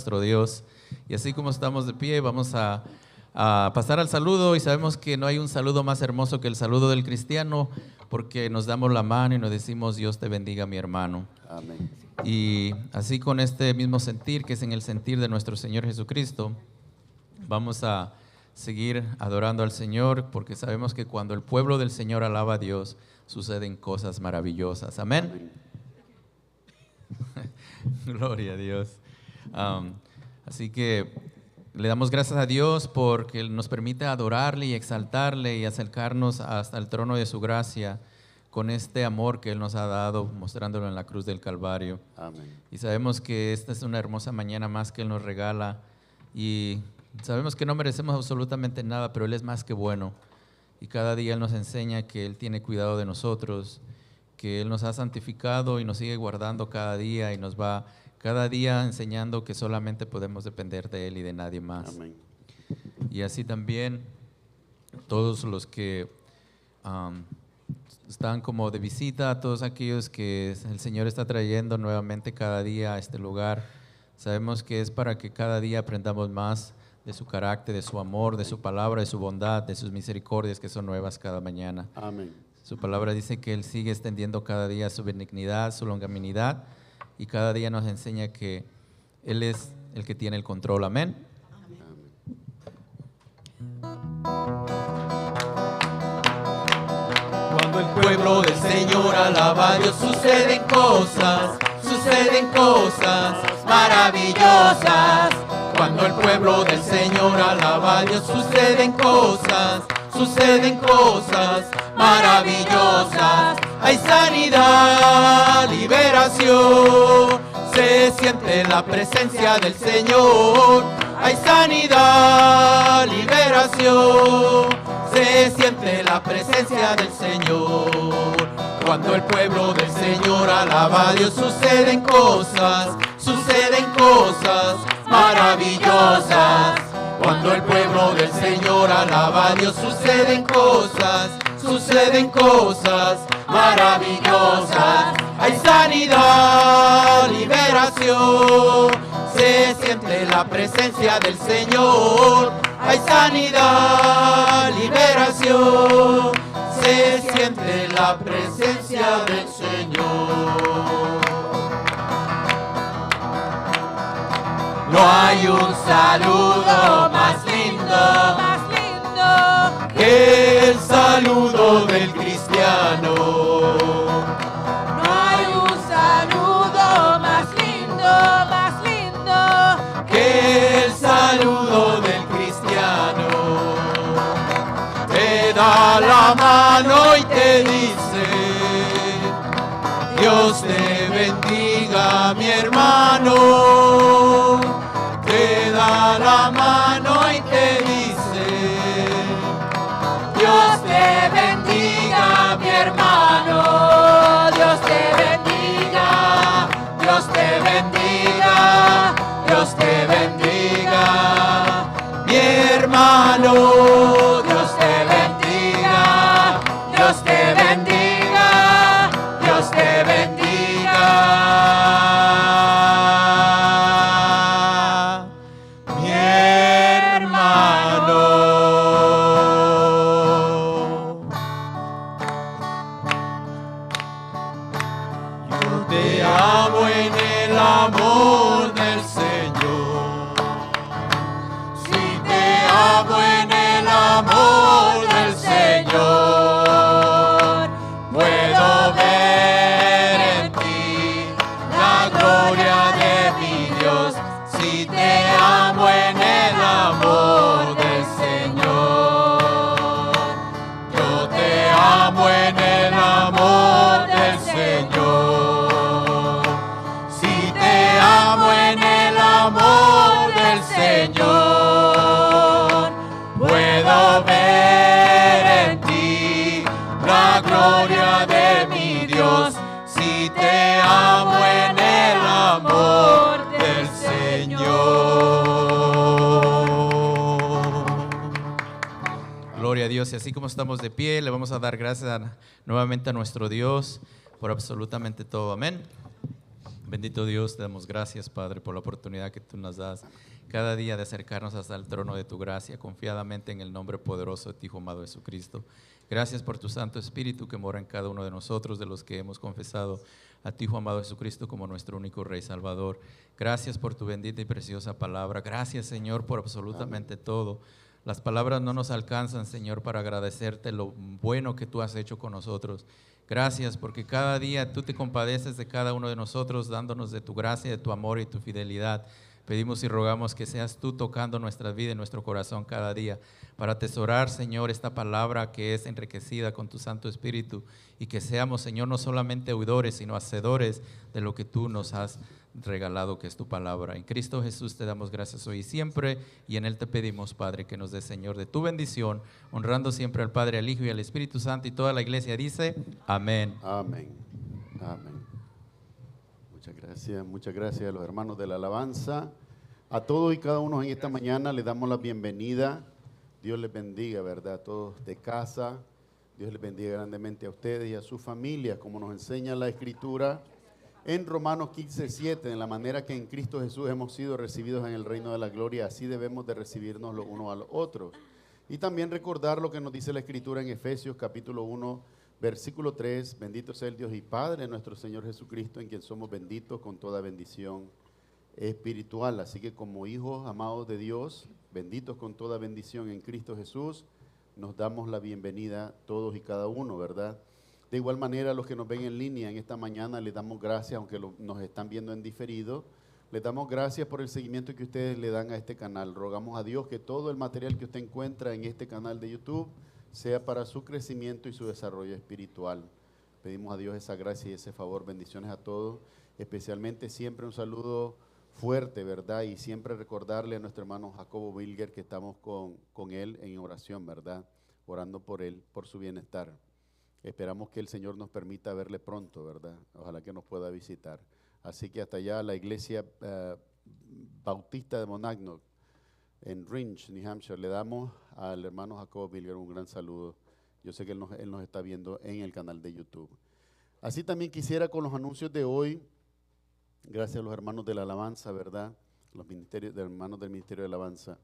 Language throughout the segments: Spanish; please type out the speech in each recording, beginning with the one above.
Nuestro Dios. Y así como estamos de pie, vamos a pasar al saludo, y sabemos que no hay un saludo más hermoso que el saludo del cristiano, porque nos damos la mano y nos decimos: Dios te bendiga, mi hermano. Amén. Y así, con este mismo sentir, que es en el sentir de nuestro Señor Jesucristo, vamos a seguir adorando al Señor, porque sabemos que cuando el pueblo del Señor alaba a Dios, suceden cosas maravillosas. Amén. Gloria a Dios. Así que le damos gracias a Dios porque nos permite adorarle y exaltarle y acercarnos hasta el trono de su gracia con este amor que Él nos ha dado, mostrándolo en la cruz del Calvario. Amén. Y sabemos que esta es una hermosa mañana más que Él nos regala, y sabemos que no merecemos absolutamente nada, pero Él es más que bueno, y cada día Él nos enseña que Él tiene cuidado de nosotros, que Él nos ha santificado y nos sigue guardando cada día, y nos va cada día enseñando que solamente podemos depender de Él y de nadie más. Amén. Y así también todos los que están como de visita, a todos aquellos que el Señor está trayendo nuevamente cada día a este lugar, sabemos que es para que cada día aprendamos más de su carácter, de su amor, de su palabra, de su bondad, de sus misericordias que son nuevas cada mañana. Amén. Su palabra dice que Él sigue extendiendo cada día su benignidad, su longanimidad, y cada día nos enseña que Él es el que tiene el control. Amén. Cuando el pueblo del Señor alaba a Dios, suceden cosas maravillosas. Cuando el pueblo del Señor alaba a Dios, suceden cosas maravillosas. Hay sanidad, liberación, se siente la presencia del Señor. Hay sanidad, liberación, se siente la presencia del Señor. Cuando el pueblo del Señor alaba a Dios, suceden cosas maravillosas. Cuando el pueblo del Señor alaba a Dios, suceden cosas maravillosas. Hay sanidad, liberación, se siente la presencia del Señor. Hay sanidad, liberación, se siente la presencia del Señor. No hay un saludo más lindo que el saludo del cristiano. No hay un saludo más lindo Que el saludo del cristiano. Te da la mano y te dice: Dios te bendiga, mi hermano. Te da la mano y te dice: Dios te bendiga, mi hermano. Dios te bendiga, Dios te bendiga, Dios te bendiga, mi hermano. Dios te bendiga, Dios te bendiga, Dios te bendiga, mi hermano. Yo te amo en el amor del Señor. Si te amo en el amor del Señor, puedo ver en ti la gloria de mi Dios. Si te amo en el amor del Señor, yo te amo en el amor del Señor. Si te amo en el amor del Señor, puedo ver en ti la gloria de mi Dios. Si te amo en el amor del Señor. Gloria a Dios. Y así como estamos de pie, le vamos a dar gracias nuevamente a nuestro Dios por absolutamente todo. Amén. Bendito Dios, te damos gracias, Padre, por la oportunidad que tú nos das cada día de acercarnos hasta el trono de tu gracia, confiadamente en el nombre poderoso de tu Hijo amado Jesucristo. Gracias por tu Santo Espíritu que mora en cada uno de nosotros, de los que hemos confesado a tu Hijo amado Jesucristo como nuestro único Rey Salvador. Gracias por tu bendita y preciosa palabra. Gracias, Señor, por absolutamente todo. Las palabras no nos alcanzan, Señor, para agradecerte lo bueno que tú has hecho con nosotros. Gracias porque cada día tú te compadeces de cada uno de nosotros, dándonos de tu gracia, de tu amor y tu fidelidad. Pedimos y rogamos que seas tú tocando nuestra vida y nuestro corazón cada día para atesorar, Señor, esta palabra que es enriquecida con tu Santo Espíritu y que seamos, Señor, no solamente oidores, sino hacedores de lo que tú nos has regalado, que es tu palabra. En Cristo Jesús te damos gracias hoy y siempre, y en Él te pedimos, Padre, que nos dé, Señor, de tu bendición, honrando siempre al Padre, al Hijo y al Espíritu Santo, y toda la iglesia dice, amén. Amén. Amén. Muchas gracias a los hermanos de la alabanza. A todos y cada uno en esta mañana les damos la bienvenida. Dios les bendiga, ¿verdad? A todos de casa. Dios les bendiga grandemente a ustedes y a sus familias, como nos enseña la Escritura en Romanos 15:7, de la manera que en Cristo Jesús hemos sido recibidos en el reino de la gloria, así debemos de recibirnos los unos a los otros. Y también recordar lo que nos dice la Escritura en Efesios capítulo 1, versículo 3, bendito sea el Dios y Padre de nuestro Señor Jesucristo, en quien somos benditos con toda bendición espiritual. Así que como hijos amados de Dios, benditos con toda bendición en Cristo Jesús, nos damos la bienvenida todos y cada uno, ¿verdad? De igual manera, los que nos ven en línea en esta mañana, les damos gracias, aunque nos están viendo en diferido, les damos gracias por el seguimiento que ustedes le dan a este canal. Rogamos a Dios que todo el material que usted encuentra en este canal de YouTube sea para su crecimiento y su desarrollo espiritual. Pedimos a Dios esa gracia y ese favor. Bendiciones a todos, especialmente siempre un saludo fuerte, ¿verdad? Y siempre recordarle a nuestro hermano Jacobo Wilger que estamos con él en oración, ¿verdad? Orando por él, por su bienestar. Esperamos que el Señor nos permita verle pronto, ¿verdad? Ojalá que nos pueda visitar. Así que hasta allá la iglesia bautista de Monadnock, en Rinch, New Hampshire, le damos al hermano Jacobo Wilger un gran saludo. Yo sé que él nos está viendo en el canal de YouTube. Así también quisiera con los anuncios de hoy, gracias a los hermanos de la alabanza, ¿verdad? Los hermanos del Ministerio de Alabanza,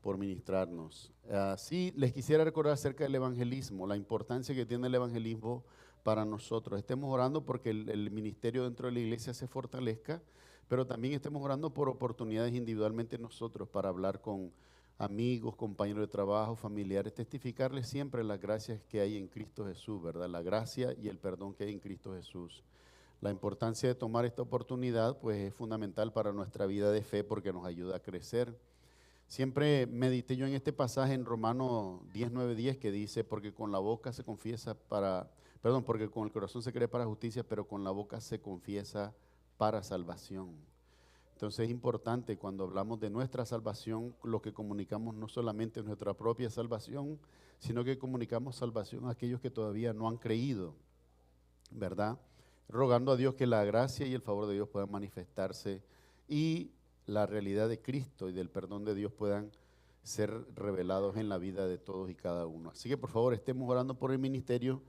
por ministrarnos. Sí, les quisiera recordar acerca del evangelismo, la importancia que tiene el evangelismo para nosotros. Estemos orando porque el ministerio dentro de la iglesia se fortalezca, pero también estemos orando por oportunidades individualmente nosotros para hablar con amigos, compañeros de trabajo, familiares, testificarles siempre las gracias que hay en Cristo Jesús, ¿verdad? La gracia y el perdón que hay en Cristo Jesús. La importancia de tomar esta oportunidad pues es fundamental para nuestra vida de fe porque nos ayuda a crecer. Siempre medité yo en este pasaje en Romanos 10:9-10 que dice, porque con la boca se confiesa porque con el corazón se cree para justicia, pero con la boca se confiesa para salvación. Entonces es importante cuando hablamos de nuestra salvación, lo que comunicamos no solamente es nuestra propia salvación, sino que comunicamos salvación a aquellos que todavía no han creído, ¿verdad? Rogando a Dios que la gracia y el favor de Dios puedan manifestarse y la realidad de Cristo y del perdón de Dios puedan ser revelados en la vida de todos y cada uno. Así que por favor estemos orando por el ministerio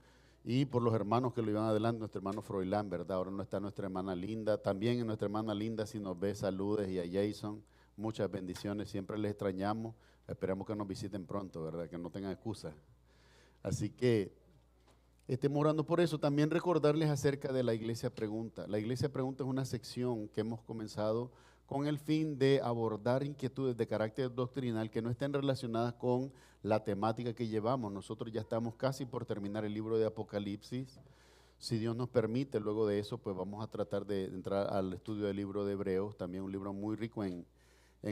y por los hermanos que lo iban adelante, nuestro hermano Froilán, ¿verdad? Ahora no está nuestra hermana Linda, también nuestra hermana Linda, si nos ve, saludes, y a Jason, muchas bendiciones, siempre les extrañamos, esperamos que nos visiten pronto, ¿verdad? Que no tengan excusa. Así que estemos orando por eso. También recordarles acerca de la Iglesia Pregunta. La Iglesia Pregunta es una sección que hemos comenzado con el fin de abordar inquietudes de carácter doctrinal que no estén relacionadas con la temática que llevamos. Nosotros ya estamos casi por terminar el libro de Apocalipsis. Si Dios nos permite, luego de eso, pues vamos a tratar de entrar al estudio del libro de Hebreos, también un libro muy rico en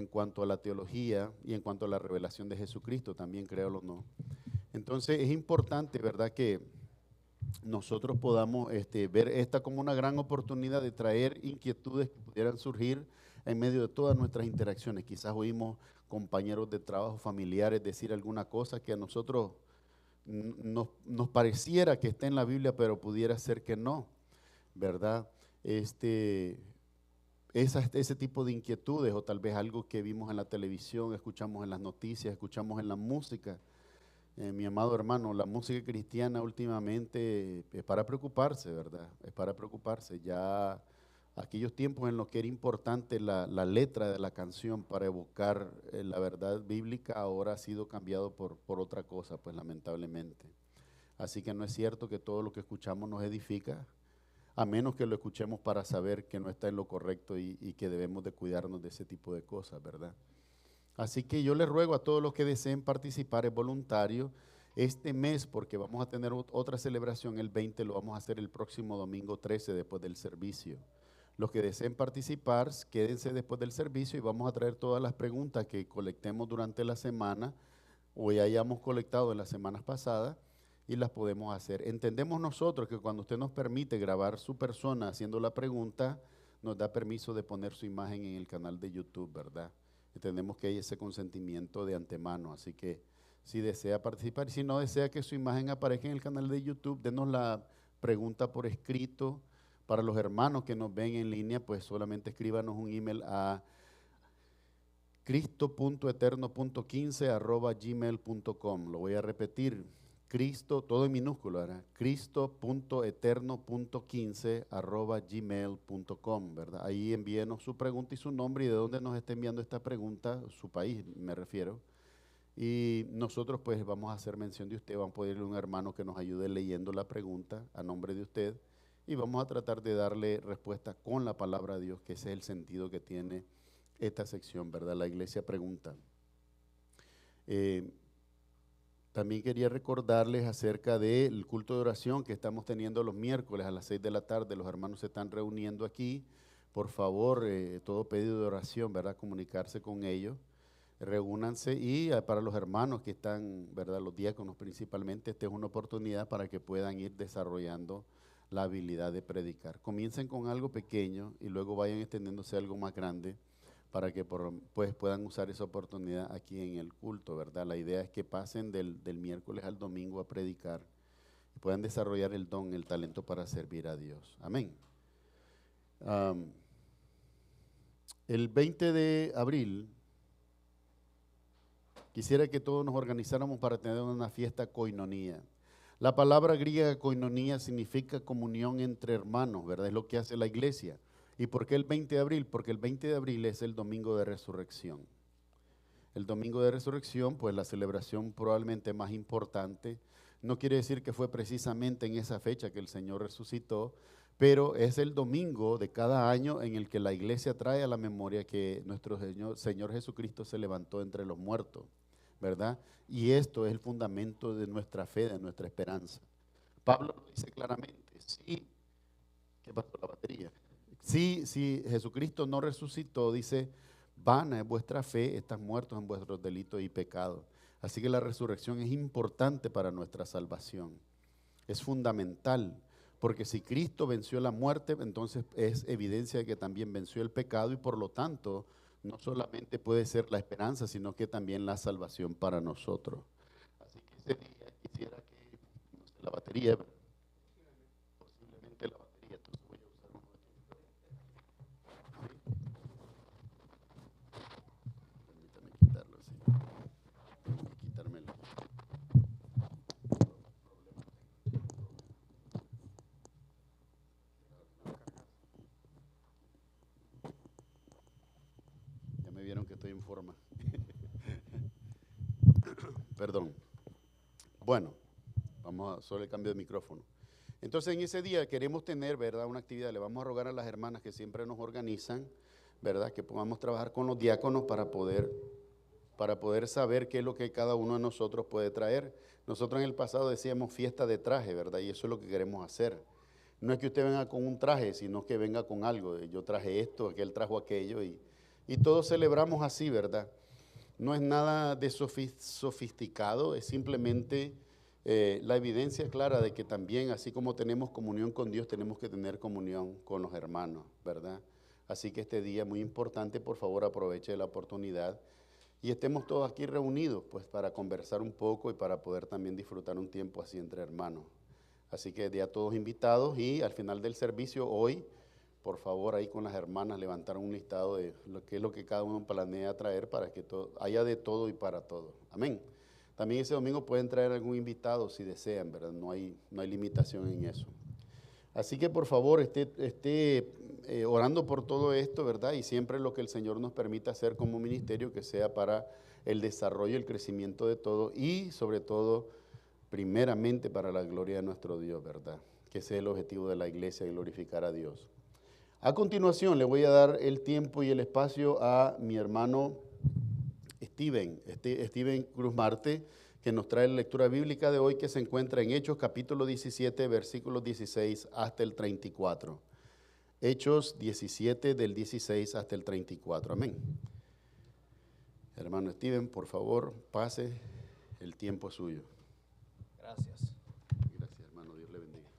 cuanto a la teología y en cuanto a la revelación de Jesucristo, también créalo o no. Entonces es importante, ¿verdad?, que nosotros podamos ver esta como una gran oportunidad de traer inquietudes que pudieran surgir en medio de todas nuestras interacciones. Quizás oímos compañeros de trabajo, familiares decir alguna cosa que a nosotros nos pareciera que está en la Biblia, pero pudiera ser que no, ¿verdad? Ese tipo de inquietudes, o tal vez algo que vimos en la televisión, escuchamos en las noticias, escuchamos en la música. Mi amado hermano, la música cristiana últimamente es para preocuparse, ¿verdad? Es para preocuparse. Ya aquellos tiempos en los que era importante la letra de la canción para evocar la verdad bíblica, ahora ha sido cambiado por otra cosa, pues lamentablemente. Así que no es cierto que todo lo que escuchamos nos edifica, a menos que lo escuchemos para saber que no está en lo correcto y que debemos de cuidarnos de ese tipo de cosas, ¿verdad? Así que yo les ruego a todos los que deseen participar, es voluntario, este mes, porque vamos a tener otra celebración, el 20, lo vamos a hacer el próximo domingo 13 después del servicio. Los que deseen participar, quédense después del servicio y vamos a traer todas las preguntas que colectemos durante la semana o ya hayamos colectado en las semanas pasadas y las podemos hacer. Entendemos nosotros que cuando usted nos permite grabar su persona haciendo la pregunta, nos da permiso de poner su imagen en el canal de YouTube, ¿verdad? Entendemos que hay ese consentimiento de antemano, así que si desea participar, si no desea que su imagen aparezca en el canal de YouTube, denos la pregunta por escrito. Para los hermanos que nos ven en línea, pues solamente escríbanos un email a cristo.eterno.15@gmail.com. Lo voy a repetir, Cristo, todo en minúsculo, ¿verdad? Cristo.eterno.15@gmail.com, ¿verdad? Ahí envíenos su pregunta y su nombre y de dónde nos está enviando esta pregunta, su país me refiero. Y nosotros pues vamos a hacer mención de usted, vamos a pedirle a un hermano que nos ayude leyendo la pregunta a nombre de usted y vamos a tratar de darle respuesta con la palabra de Dios, que ese es el sentido que tiene esta sección, ¿verdad? La iglesia pregunta. También quería recordarles acerca del culto de oración que estamos teniendo los miércoles a las 6 de la tarde. Los hermanos se están reuniendo aquí. Por favor, todo pedido de oración, ¿verdad? Comunicarse con ellos. Reúnanse y para los hermanos que están, ¿verdad? Los diáconos principalmente, esta es una oportunidad para que puedan ir desarrollando la habilidad de predicar. Comiencen con algo pequeño y luego vayan extendiéndose a algo más grande para que pues puedan usar esa oportunidad aquí en el culto, ¿verdad? La idea es que pasen del miércoles al domingo a predicar y puedan desarrollar el don, el talento para servir a Dios. Amén. El 20 de abril quisiera que todos nos organizáramos para tener una fiesta koinonía. La palabra griega koinonía significa comunión entre hermanos, ¿verdad? Es lo que hace la iglesia. ¿Y por qué el 20 de abril? Porque el 20 de abril es el domingo de resurrección. El domingo de resurrección, pues la celebración probablemente más importante. No quiere decir que fue precisamente en esa fecha que el Señor resucitó, pero es el domingo de cada año en el que la iglesia trae a la memoria que nuestro Señor Jesucristo se levantó entre los muertos, ¿verdad? Y esto es el fundamento de nuestra fe, de nuestra esperanza. Pablo lo dice claramente, sí, ¿qué pasó la batería? Sí, Jesucristo no resucitó, dice, vana es vuestra fe, están muertos en vuestros delitos y pecados. Así que la resurrección es importante para nuestra salvación, es fundamental, porque si Cristo venció la muerte, entonces es evidencia de que también venció el pecado y por lo tanto no solamente puede ser la esperanza, sino que también la salvación para nosotros. Así que ese día quisiera que, no sé, la batería, posiblemente la batería, entonces voy a usar uno aquí. Permítame quitarlo así. Tengo que quitármelo. Ya me vieron que estoy en forma. Perdón. Bueno, vamos a solo el cambio de micrófono. Entonces en ese día queremos tener, ¿verdad?, una actividad. Le vamos a rogar a las hermanas que siempre nos organizan, ¿verdad?, que podamos trabajar con los diáconos para poder saber qué es lo que cada uno de nosotros puede traer. Nosotros en el pasado decíamos fiesta de traje, ¿verdad? Y eso es lo que queremos hacer. No es que usted venga con un traje, sino que venga con algo. Yo traje esto, aquel trajo aquello y todos celebramos así, ¿verdad? No es nada de sofisticado, es simplemente la evidencia clara de que también, así como tenemos comunión con Dios, tenemos que tener comunión con los hermanos, ¿verdad? Así que este día muy importante, por favor aproveche la oportunidad y estemos todos aquí reunidos, pues para conversar un poco y para poder también disfrutar un tiempo así entre hermanos. Así que ya todos invitados y al final del servicio hoy, por favor, ahí con las hermanas levantar un listado de lo que es lo que cada uno planea traer para que haya de todo y para todo. Amén. También ese domingo pueden traer algún invitado si desean, ¿verdad? No hay limitación en eso. Así que por favor, esté orando por todo esto, ¿verdad? Y siempre lo que el Señor nos permita hacer como ministerio, que sea para el desarrollo y el crecimiento de todo y sobre todo, primeramente para la gloria de nuestro Dios, ¿verdad? Que sea el objetivo de la iglesia, glorificar a Dios. A continuación le voy a dar el tiempo y el espacio a mi hermano Steven Cruz Marte, que nos trae la lectura bíblica de hoy, que se encuentra en Hechos capítulo 17, versículos 16 hasta el 34. Hechos 17 del 16 hasta el 34. Amén. Hermano Steven, por favor, pase, el tiempo es suyo. Gracias. Gracias, hermano, Dios le bendiga.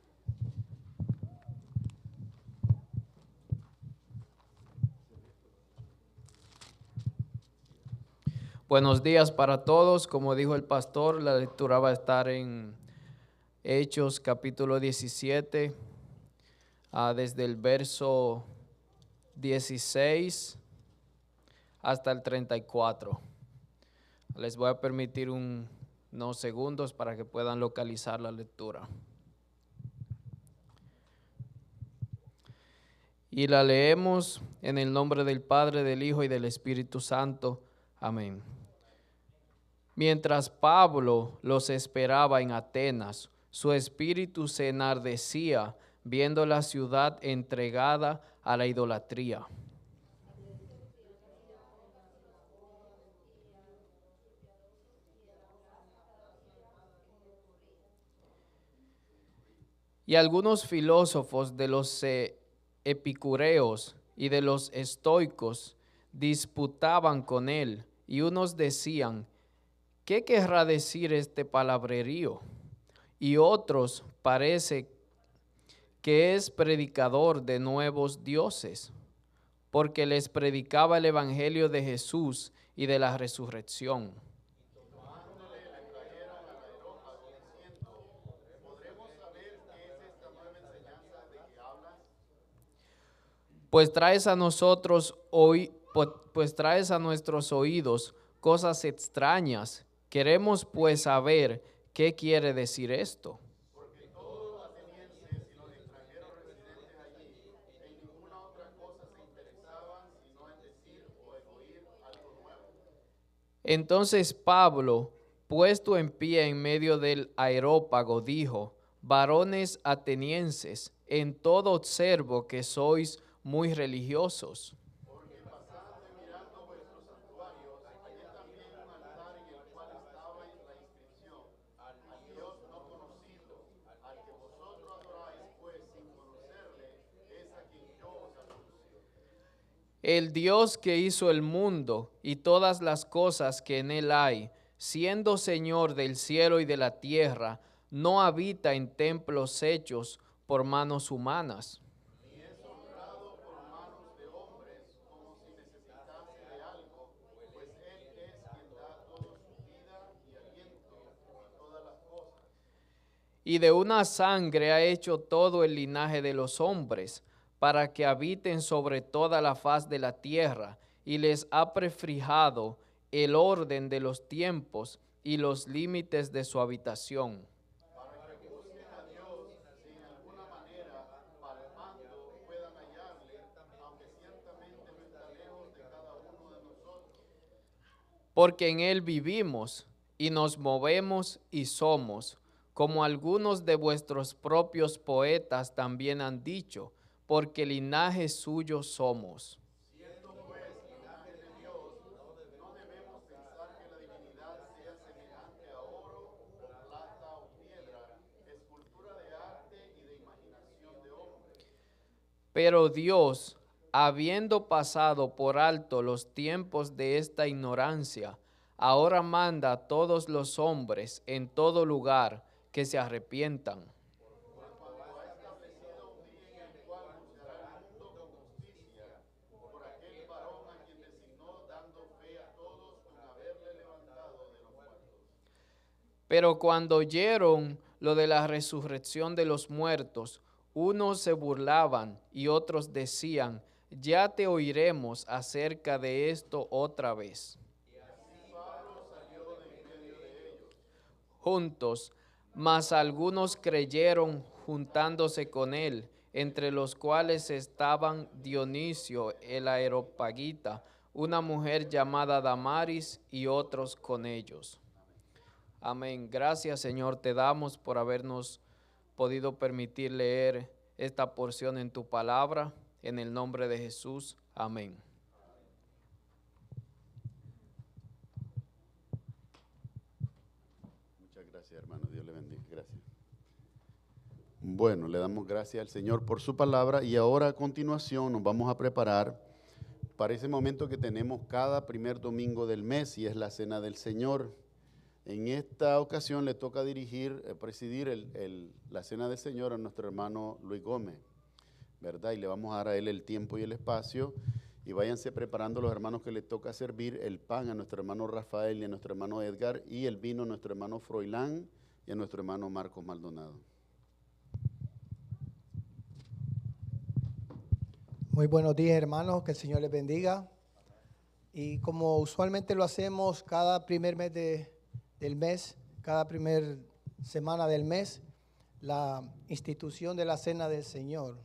Buenos días para todos. Como dijo el pastor, la lectura va a estar en Hechos capítulo 17, desde el verso 16 hasta el 34. Les voy a permitir unos segundos para que puedan localizar la lectura. Y la leemos en el nombre del Padre, del Hijo y del Espíritu Santo. Amén. Mientras Pablo los esperaba en Atenas, su espíritu se enardecía viendo la ciudad entregada a la idolatría. Y algunos filósofos de los epicureos y de los estoicos disputaban con él, y unos decían: ¿qué querrá decir este palabrerío? Y otros parece que es predicador de nuevos dioses, porque les predicaba el evangelio de Jesús y de la resurrección. Pues traes a nuestros oídos cosas extrañas. Queremos pues saber qué quiere decir esto. Porque todos los atenienses y los extranjeros residentes allí en ninguna otra cosa se interesaban sino en decir o en oír algo nuevo. Entonces Pablo, puesto en pie en medio del areópago, dijo: varones atenienses, en todo observo que sois muy religiosos. Porque pasando y mirando vuestros santuarios, hallé también un altar en el cual estaba la inscripción: al Dios no conocido, al que vosotros adoráis, pues sin conocerle, es a quien yo os anuncio. El Dios que hizo el mundo y todas las cosas que en él hay, siendo Señor del cielo y de la tierra, no habita en templos hechos por manos humanas. Ni es honrado por manos de hombres como si necesitase de algo, pues Él es quien da todo su vida y aliento a todas las cosas. Y de una sangre ha hecho todo el linaje de los hombres, para que habiten sobre toda la faz de la tierra, y les ha prefijado el orden de los tiempos y los límites de su habitación. Para que busquen a Dios si en alguna manera, palpando, puedan hallarle, aunque ciertamente no está lejos de cada uno de nosotros. Porque en él vivimos y nos movemos y somos, como algunos de vuestros propios poetas también han dicho, porque linaje suyo somos. Siendo pues linaje de Dios, no debemos pensar que la divinidad sea semejante a oro, o plata, o piedra, escultura de arte y de imaginación de hombre. Pero Dios, habiendo pasado por alto los tiempos de esta ignorancia, ahora manda a todos los hombres en todo lugar que se arrepientan. Pero cuando oyeron lo de la resurrección de los muertos, unos se burlaban y otros decían: ya te oiremos acerca de esto otra vez. Juntos, mas algunos creyeron juntándose con él, entre los cuales estaban Dionisio el Areopagita, una mujer llamada Damaris y otros con ellos. Amén. Gracias, Señor, te damos por habernos podido permitir leer esta porción en tu palabra. En el nombre de Jesús. Amén. Muchas gracias, hermano. Dios le bendiga. Gracias. Bueno, le damos gracias al Señor por su palabra y ahora a continuación nos vamos a preparar para ese momento que tenemos cada primer domingo del mes y es la Cena del Señor. En esta ocasión le toca presidir la Cena del Señor a nuestro hermano Luis Gómez, ¿verdad? Y le vamos a dar a él el tiempo y el espacio y váyanse preparando los hermanos que le toca servir el pan a nuestro hermano Rafael y a nuestro hermano Edgar y el vino a nuestro hermano Froilán y a nuestro hermano Marcos Maldonado. Muy buenos días, hermanos, que el Señor les bendiga. Y como usualmente lo hacemos cada primer mes del mes, cada primer semana del mes, la institución de la Cena del Señor.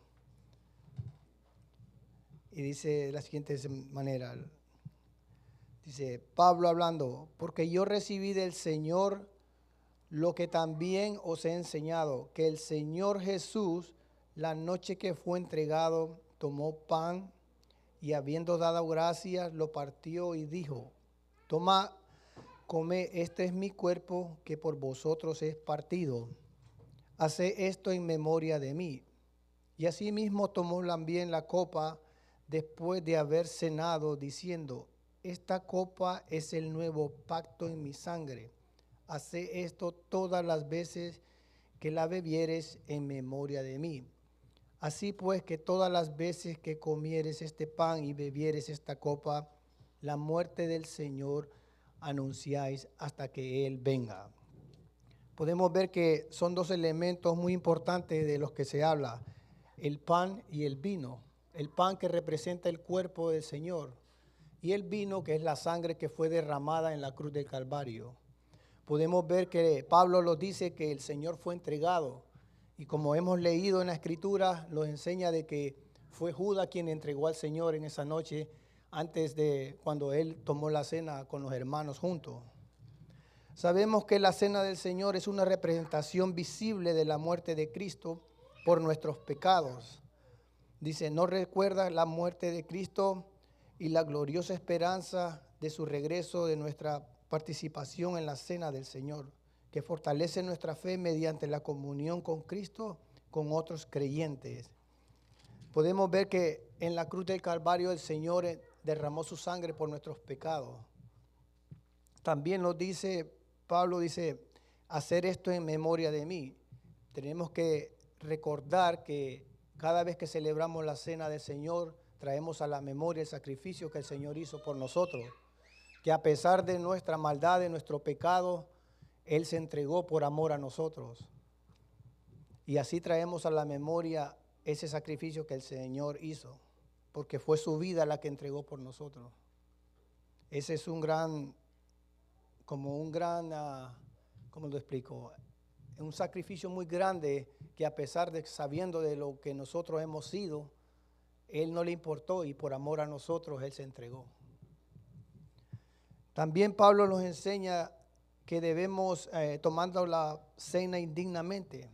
Y dice de la siguiente manera, dice Pablo hablando, porque yo recibí del Señor lo que también os he enseñado, que el Señor Jesús, la noche que fue entregado, tomó pan y habiendo dado gracias, lo partió y dijo, toma, come, este es mi cuerpo que por vosotros es partido. Haced esto en memoria de mí. Y asimismo tomó también la copa después de haber cenado, diciendo, esta copa es el nuevo pacto en mi sangre. Haced esto todas las veces que la bebieres en memoria de mí. Así pues que todas las veces que comieres este pan y bebieres esta copa, la muerte del Señor anunciáis hasta que Él venga. Podemos ver que son dos elementos muy importantes de los que se habla, el pan y el vino. El pan que representa el cuerpo del Señor y el vino que es la sangre que fue derramada en la cruz del Calvario. Podemos ver que Pablo nos dice que el Señor fue entregado. Y como hemos leído en la Escritura, nos enseña de que fue Judas quien entregó al Señor en esa noche, antes de cuando Él tomó la cena con los hermanos juntos. Sabemos que la Cena del Señor es una representación visible de la muerte de Cristo por nuestros pecados. Dice, ¿no recuerdas la muerte de Cristo y la gloriosa esperanza de su regreso, de nuestra participación en la Cena del Señor, que fortalece nuestra fe mediante la comunión con Cristo, con otros creyentes? Podemos ver que en la cruz del Calvario el Señor derramó su sangre por nuestros pecados. También nos dice, Pablo dice, hacer esto en memoria de mí. Tenemos que recordar que cada vez que celebramos la Cena del Señor, traemos a la memoria el sacrificio que el Señor hizo por nosotros, que a pesar de nuestra maldad, de nuestro pecado, Él se entregó por amor a nosotros. Y así traemos a la memoria ese sacrificio que el Señor hizo, porque fue su vida la que entregó por nosotros. Ese es ¿cómo lo explico? Un sacrificio muy grande que a pesar de sabiendo de lo que nosotros hemos sido, Él no le importó y por amor a nosotros Él se entregó. También Pablo nos enseña que debemos, tomando la cena indignamente,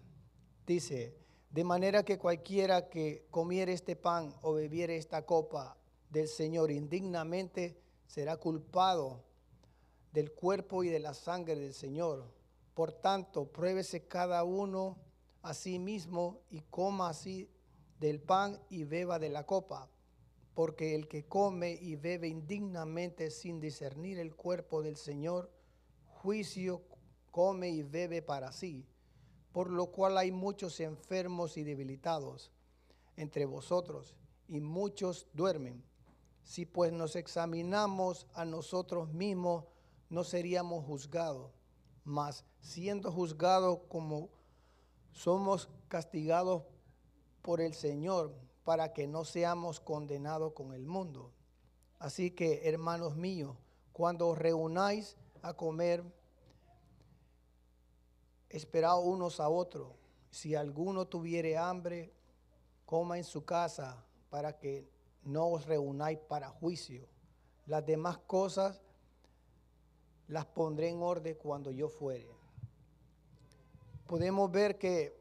dice, de manera que cualquiera que comiere este pan o bebiere esta copa del Señor indignamente será culpado del cuerpo y de la sangre del Señor. Por tanto, pruébese cada uno a sí mismo y coma así del pan y beba de la copa. Porque el que come y bebe indignamente sin discernir el cuerpo del Señor, juicio come y bebe para sí. Por lo cual hay muchos enfermos y debilitados entre vosotros, y muchos duermen. Si pues nos examinamos a nosotros mismos, no seríamos juzgados. Mas siendo juzgados como somos castigados por el Señor, para que no seamos condenados con el mundo. Así que, hermanos míos, cuando os reunáis a comer, esperaos unos a otros. Si alguno tuviere hambre, coma en su casa, para que no os reunáis para juicio. Las demás cosas las pondré en orden cuando yo fuere. Podemos ver que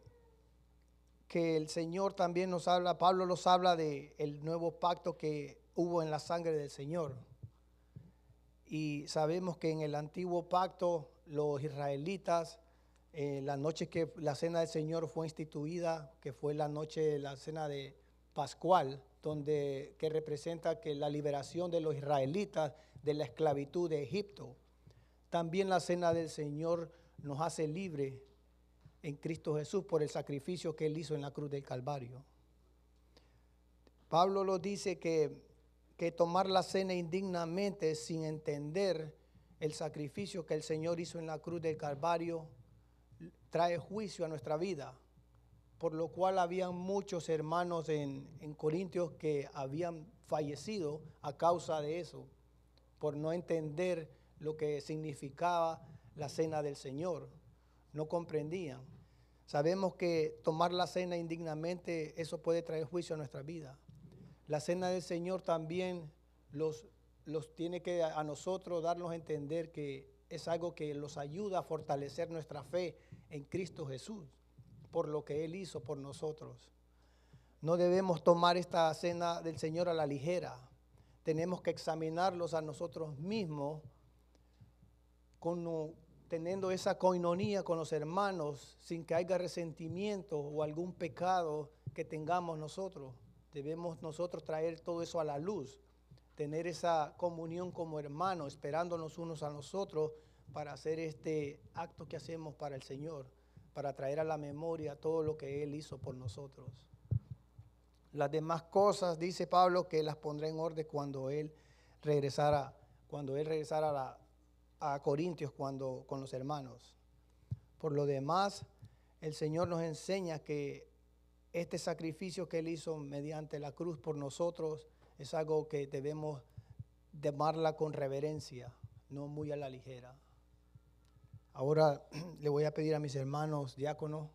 el Señor también nos habla, Pablo nos habla de el nuevo pacto que hubo en la sangre del Señor. Y sabemos que en el antiguo pacto los israelitas, la noche que la cena del Señor fue instituida, que fue la noche de la cena de Pascual, que representa que la liberación de los israelitas de la esclavitud de Egipto. También la cena del Señor nos hace libre en Cristo Jesús por el sacrificio que Él hizo en la cruz del Calvario. Pablo lo dice que tomar la cena indignamente sin entender el sacrificio que el Señor hizo en la cruz del Calvario trae juicio a nuestra vida, por lo cual habían muchos hermanos en Corintios que habían fallecido a causa de eso, por no entender lo que significaba la cena del Señor. No comprendían. Sabemos que tomar la cena indignamente, eso puede traer juicio a nuestra vida. La cena del Señor también los tiene que a nosotros darnos a entender que es algo que los ayuda a fortalecer nuestra fe en Cristo Jesús, por lo que Él hizo por nosotros. No debemos tomar esta cena del Señor a la ligera. Tenemos que examinarlos a nosotros mismos, teniendo esa coinonía con los hermanos, sin que haya resentimiento o algún pecado que tengamos nosotros. Debemos nosotros traer todo eso a la luz, tener esa comunión como hermanos, esperándonos unos a nosotros para hacer este acto que hacemos para el Señor, para traer a la memoria todo lo que Él hizo por nosotros. Las demás cosas, dice Pablo, que las pondré en orden cuando Él regresara a Corintios con los hermanos. Por lo demás, el Señor nos enseña que este sacrificio que Él hizo mediante la cruz por nosotros es algo que debemos tomarla con reverencia, no muy a la ligera. Ahora le voy a pedir a mis hermanos diáconos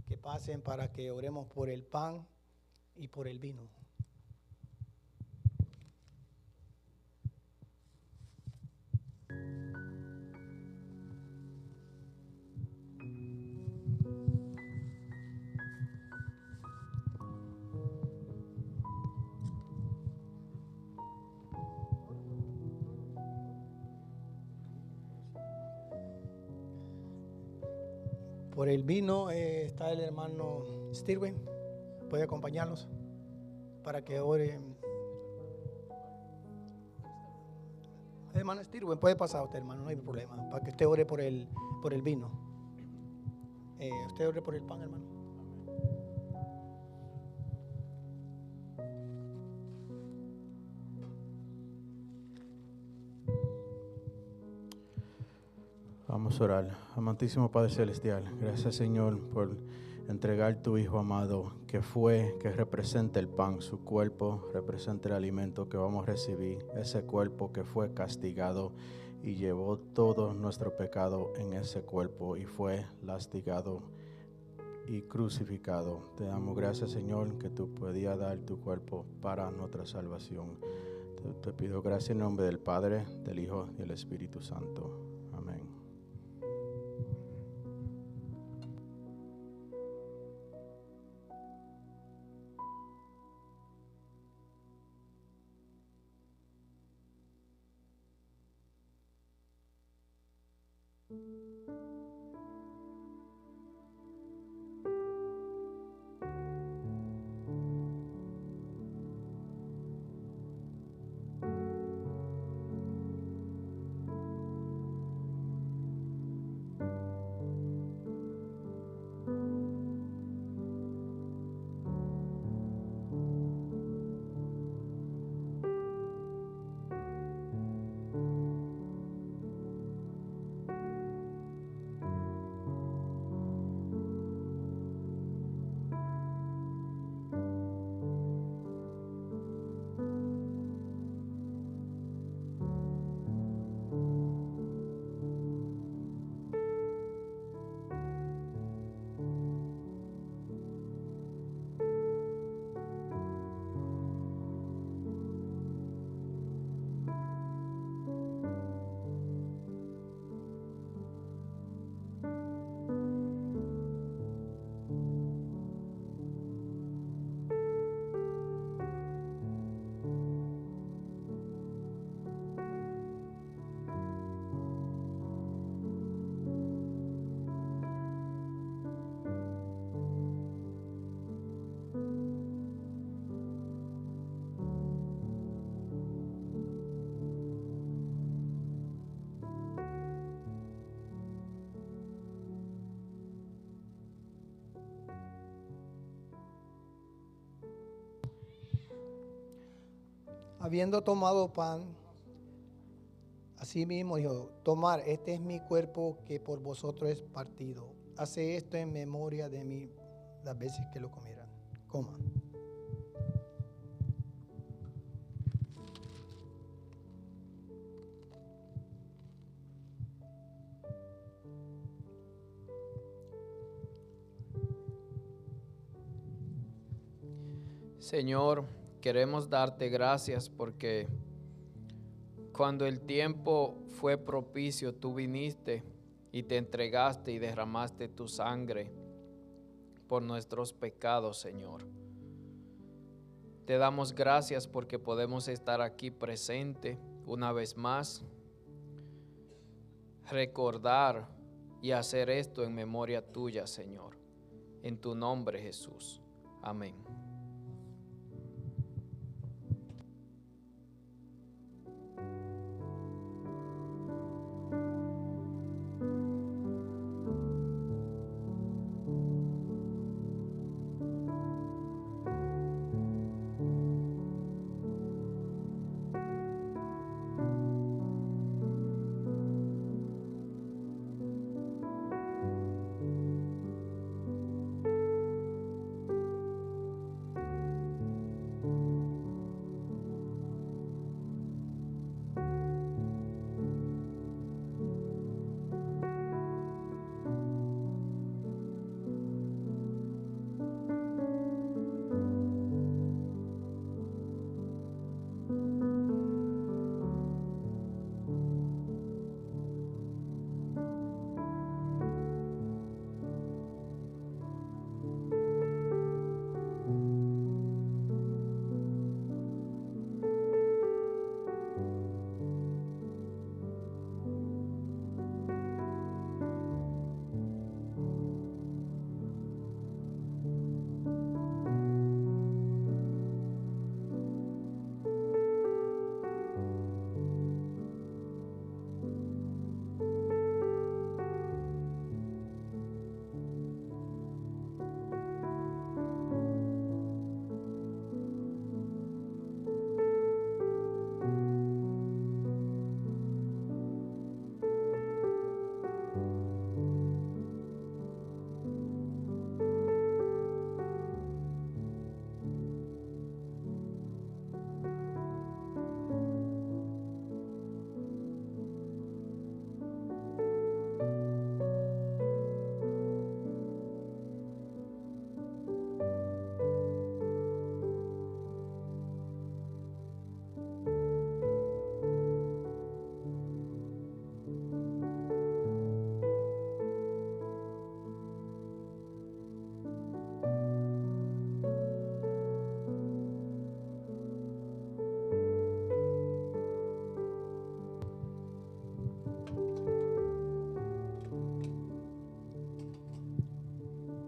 que pasen para que oremos por el pan y por el vino. Por el vino está el hermano Stirwin. Puede acompañarnos para que ore. Hermano Stirwin, puede pasar usted, hermano, no hay problema. Para que usted ore por el vino. Usted ore por el pan, hermano. Vamos a orar. Amantísimo Padre Celestial, gracias Señor por entregar tu Hijo amado, que representa el pan, su cuerpo representa el alimento que vamos a recibir, ese cuerpo que fue castigado y llevó todo nuestro pecado en ese cuerpo y fue lastigado y crucificado. Te damos gracias Señor que tú podías dar tu cuerpo para nuestra salvación. Te pido gracias en nombre del Padre, del Hijo y del Espíritu Santo. Amén. Habiendo tomado pan, así mismo dijo, tomar, este es mi cuerpo que por vosotros es partido. Hace esto en memoria de mí las veces que lo comieran. Coma. Señor, queremos darte gracias porque cuando el tiempo fue propicio, tú viniste y te entregaste y derramaste tu sangre por nuestros pecados, Señor. Te damos gracias porque podemos estar aquí presente una vez más, recordar y hacer esto en memoria tuya, Señor. En tu nombre, Jesús. Amén.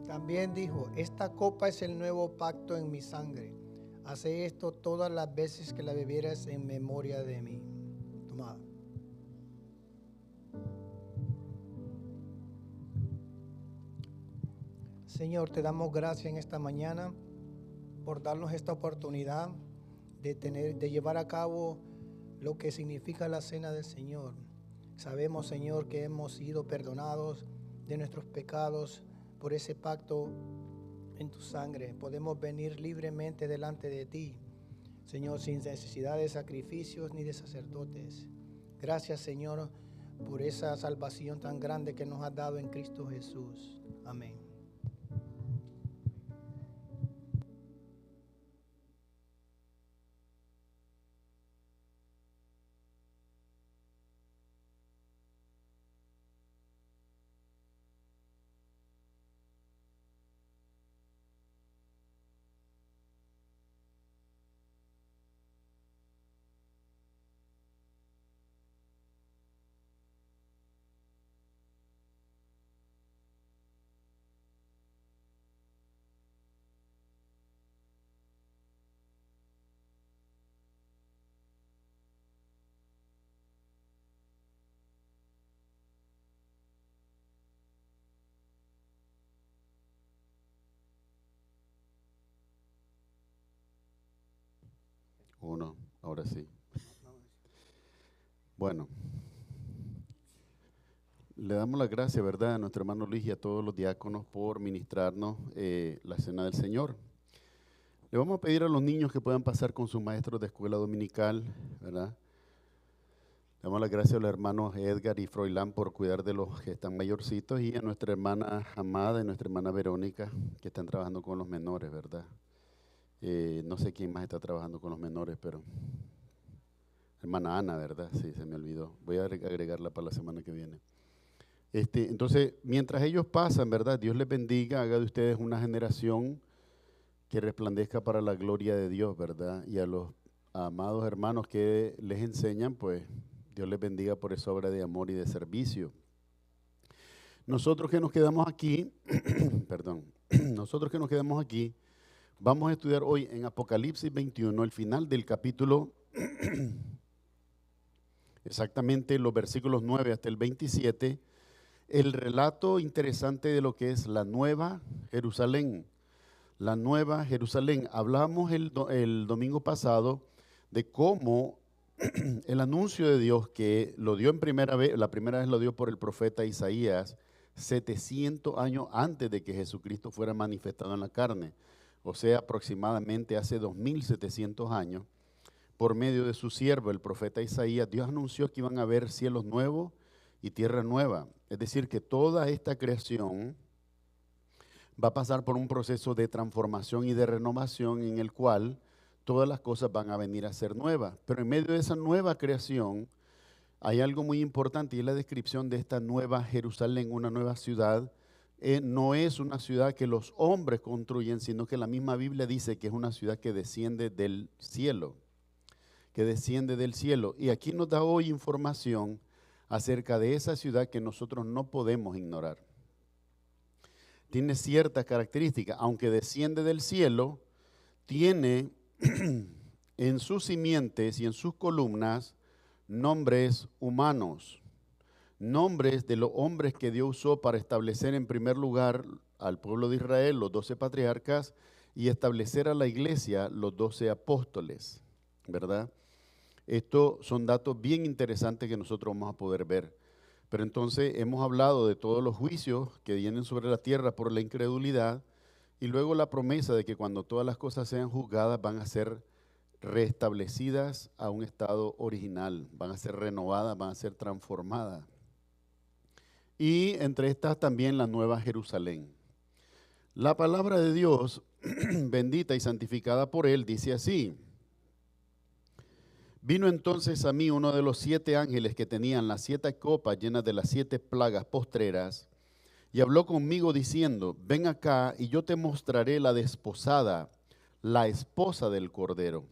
También dijo, esta copa es el nuevo pacto en mi sangre. Hace esto todas las veces que la bebieras en memoria de mí. Tomad. Señor, te damos gracias en esta mañana por darnos esta oportunidad de llevar a cabo lo que significa la cena del Señor. Sabemos, Señor, que hemos sido perdonados de nuestros pecados por ese pacto en tu sangre. Podemos venir libremente delante de ti, Señor, sin necesidad de sacrificios ni de sacerdotes. Gracias, Señor, por esa salvación tan grande que nos has dado en Cristo Jesús. Amén. Uno. Ahora sí. Bueno, le damos las gracias, ¿verdad?, a nuestro hermano Luis y a todos los diáconos por ministrarnos la cena del Señor. Le vamos a pedir a los niños que puedan pasar con sus maestros de escuela dominical, ¿verdad? Le damos las gracias a los hermanos Edgar y Froilán por cuidar de los que están mayorcitos y a nuestra hermana Amada y nuestra hermana Verónica que están trabajando con los menores, ¿verdad? No sé quién más está trabajando con los menores, pero hermana Ana, ¿verdad? Sí, se me olvidó. Voy a agregarla para la semana que viene. Entonces, mientras ellos pasan, ¿verdad? Dios les bendiga, haga de ustedes una generación que resplandezca para la gloria de Dios, ¿verdad? Y a los amados hermanos que les enseñan, pues Dios les bendiga por esa obra de amor y de servicio. Nosotros que nos quedamos aquí, perdón, nosotros que nos quedamos aquí, vamos a estudiar hoy en Apocalipsis 21, el final del capítulo, exactamente los versículos 9 hasta el 27, el relato interesante de lo que es la Nueva Jerusalén. La Nueva Jerusalén. Hablamos el domingo pasado de cómo el anuncio de Dios, que lo dio la primera vez lo dio por el profeta Isaías, 700 años antes de que Jesucristo fuera manifestado en la carne, o sea, aproximadamente hace 2700 años, por medio de su siervo, el profeta Isaías, Dios anunció que iban a haber cielos nuevos y tierra nueva. Es decir, que toda esta creación va a pasar por un proceso de transformación y de renovación en el cual todas las cosas van a venir a ser nuevas. Pero en medio de esa nueva creación hay algo muy importante y es la descripción de esta nueva Jerusalén, una nueva ciudad. No es una ciudad que los hombres construyen, sino que la misma Biblia dice que es una ciudad que desciende del cielo, que desciende del cielo. Y aquí nos da hoy información acerca de esa ciudad que nosotros no podemos ignorar. Tiene ciertas características, aunque desciende del cielo, tiene en sus simientes y en sus columnas nombres humanos, nombres de los hombres que Dios usó para establecer en primer lugar al pueblo de Israel, los 12 patriarcas, y establecer a la iglesia, los 12 apóstoles, ¿verdad? Estos son datos bien interesantes que nosotros vamos a poder ver. Pero entonces hemos hablado de todos los juicios que vienen sobre la tierra por la incredulidad y luego la promesa de que cuando todas las cosas sean juzgadas van a ser restablecidas a un estado original, van a ser renovadas, van a ser transformadas. Y entre estas también la Nueva Jerusalén. La palabra de Dios, bendita y santificada por Él, dice así: vino entonces a mí uno de los 7 ángeles que tenían las 7 copas llenas de las 7 plagas postreras, y habló conmigo diciendo: ven acá y yo te mostraré la desposada, la esposa del Cordero.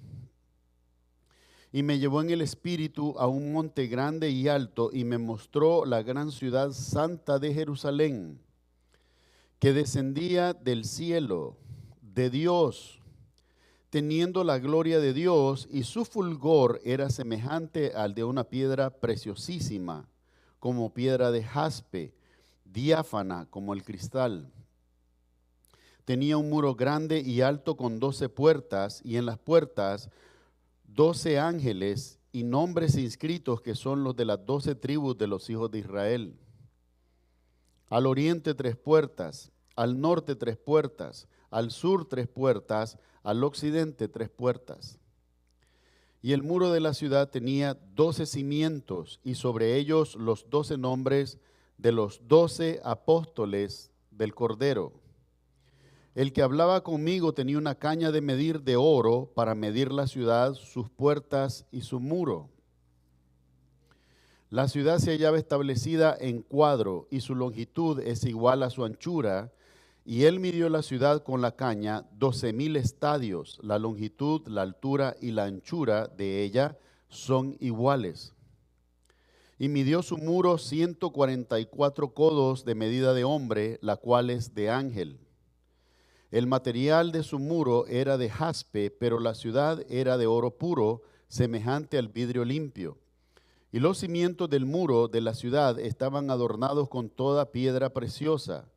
Y me llevó en el espíritu a un monte grande y alto, y me mostró la gran ciudad santa de Jerusalén, que descendía del cielo de Dios, teniendo la gloria de Dios, y su fulgor era semejante al de una piedra preciosísima, como piedra de jaspe, diáfana como el cristal. Tenía un muro grande y alto con 12 puertas, y en las puertas 12 ángeles y nombres inscritos que son los de las 12 tribus de los hijos de Israel. Al oriente 3 puertas, al norte 3 puertas, al sur 3 puertas, al occidente 3 puertas. Y el muro de la ciudad tenía 12 cimientos, y sobre ellos los 12 nombres de los 12 apóstoles del Cordero. El que hablaba conmigo tenía una caña de medir de oro para medir la ciudad, sus puertas y su muro. La ciudad se hallaba establecida en cuadro, y su longitud es igual a su anchura. Y él midió la ciudad con la caña 12,000 estadios. La longitud, la altura y la anchura de ella son iguales. Y midió su muro 144 codos de medida de hombre, la cual es de ángel. El material de su muro era de jaspe, pero la ciudad era de oro puro, semejante al vidrio limpio. Y los cimientos del muro de la ciudad estaban adornados con toda piedra preciosa.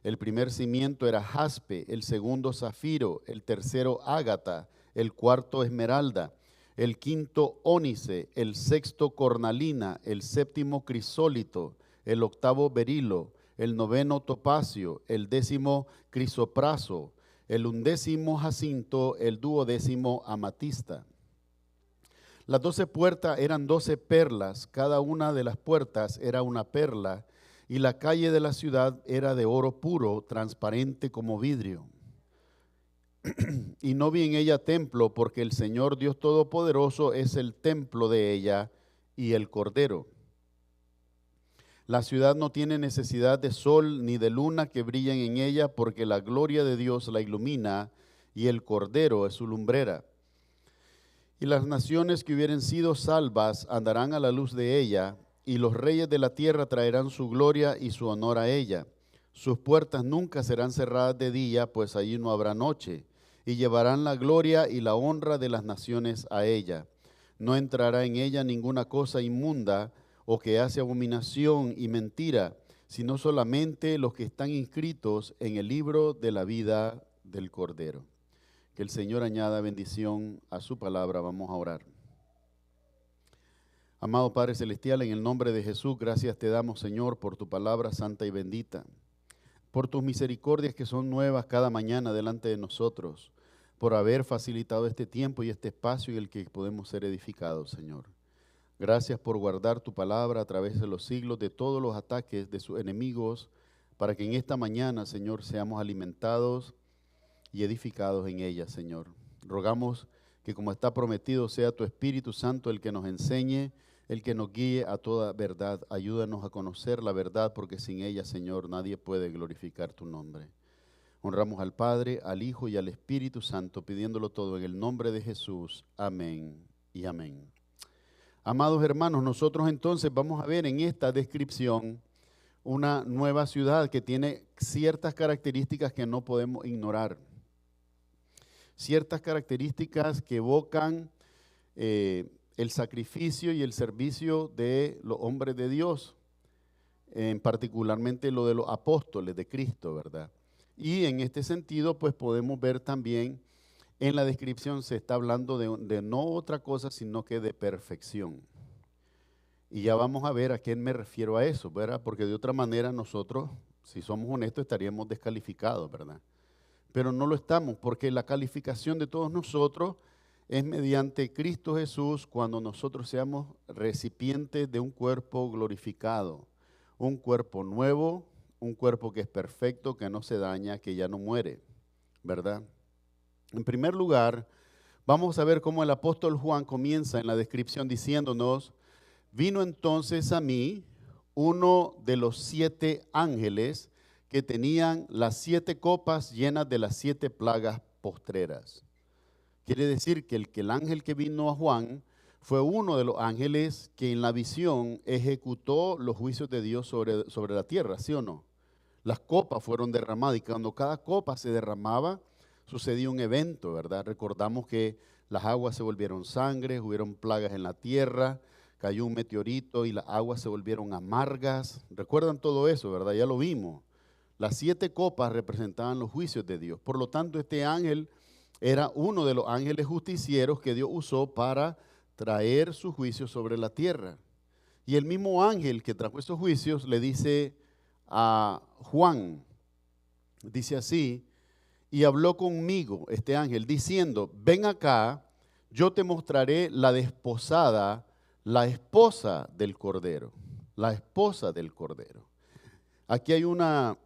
El primer cimiento era jaspe, el segundo zafiro, el tercero ágata, el cuarto esmeralda, el quinto ónice, el sexto cornalina, el séptimo crisólito, el octavo berilo, el noveno topacio, el décimo crisopraso, el undécimo jacinto, el duodécimo amatista. Las 12 puertas eran 12 perlas, cada una de las puertas era una perla, y la calle de la ciudad era de oro puro, transparente como vidrio. Y no vi en ella templo, porque el Señor Dios Todopoderoso es el templo de ella y el Cordero. La ciudad no tiene necesidad de sol ni de luna que brillen en ella, porque la gloria de Dios la ilumina y el Cordero es su lumbrera. Y las naciones que hubieren sido salvas andarán a la luz de ella, y los reyes de la tierra traerán su gloria y su honor a ella. Sus puertas nunca serán cerradas de día, pues allí no habrá noche, y llevarán la gloria y la honra de las naciones a ella. No entrará en ella ninguna cosa inmunda o que hace abominación y mentira, sino solamente los que están inscritos en el libro de la vida del Cordero. Que el Señor añada bendición a su palabra. Vamos a orar. Amado Padre Celestial, en el nombre de Jesús, gracias te damos, Señor, por tu palabra santa y bendita, por tus misericordias que son nuevas cada mañana delante de nosotros, por haber facilitado este tiempo y este espacio en el que podemos ser edificados, Señor. Gracias por guardar tu palabra a través de los siglos de todos los ataques de sus enemigos, para que en esta mañana, Señor, seamos alimentados y edificados en ella, Señor. Rogamos que, como está prometido, sea tu Espíritu Santo el que nos enseñe, el que nos guíe a toda verdad. Ayúdanos a conocer la verdad, porque sin ella, Señor, nadie puede glorificar tu nombre. Honramos al Padre, al Hijo y al Espíritu Santo, pidiéndolo todo en el nombre de Jesús. Amén y amén. Amados hermanos, nosotros entonces vamos a ver en esta descripción una nueva ciudad que tiene ciertas características que no podemos ignorar. Ciertas características que evocan el sacrificio y el servicio de los hombres de Dios, particularmente lo de los apóstoles de Cristo, ¿verdad? Y en este sentido, pues podemos ver también en la descripción se está hablando de no otra cosa, sino que de perfección. Y ya vamos a ver a qué me refiero a eso, ¿verdad? Porque de otra manera nosotros, si somos honestos, estaríamos descalificados, ¿verdad? Pero no lo estamos, porque la calificación de todos nosotros es mediante Cristo Jesús, cuando nosotros seamos recipientes de un cuerpo glorificado, un cuerpo nuevo, un cuerpo que es perfecto, que no se daña, que ya no muere, ¿verdad? En primer lugar, vamos a ver cómo el apóstol Juan comienza en la descripción diciéndonos: vino entonces a mí uno de los 7 ángeles que tenían las 7 copas llenas de las 7 plagas postreras. Quiere decir que el ángel que vino a Juan fue uno de los ángeles que en la visión ejecutó los juicios de Dios sobre la tierra, ¿sí o no? Las copas fueron derramadas, y cuando cada copa se derramaba, sucedió un evento, ¿verdad? Recordamos que las aguas se volvieron sangre, hubieron plagas en la tierra, cayó un meteorito y las aguas se volvieron amargas. ¿Recuerdan todo eso, verdad? Ya lo vimos. Las 7 copas representaban los juicios de Dios. Por lo tanto, este ángel era uno de los ángeles justicieros que Dios usó para traer su juicio sobre la tierra. Y el mismo ángel que trajo esos juicios le dice a Juan, dice así: y habló conmigo este ángel diciendo, ven acá, yo te mostraré la desposada, la esposa del Cordero, la esposa del Cordero. Aquí hay una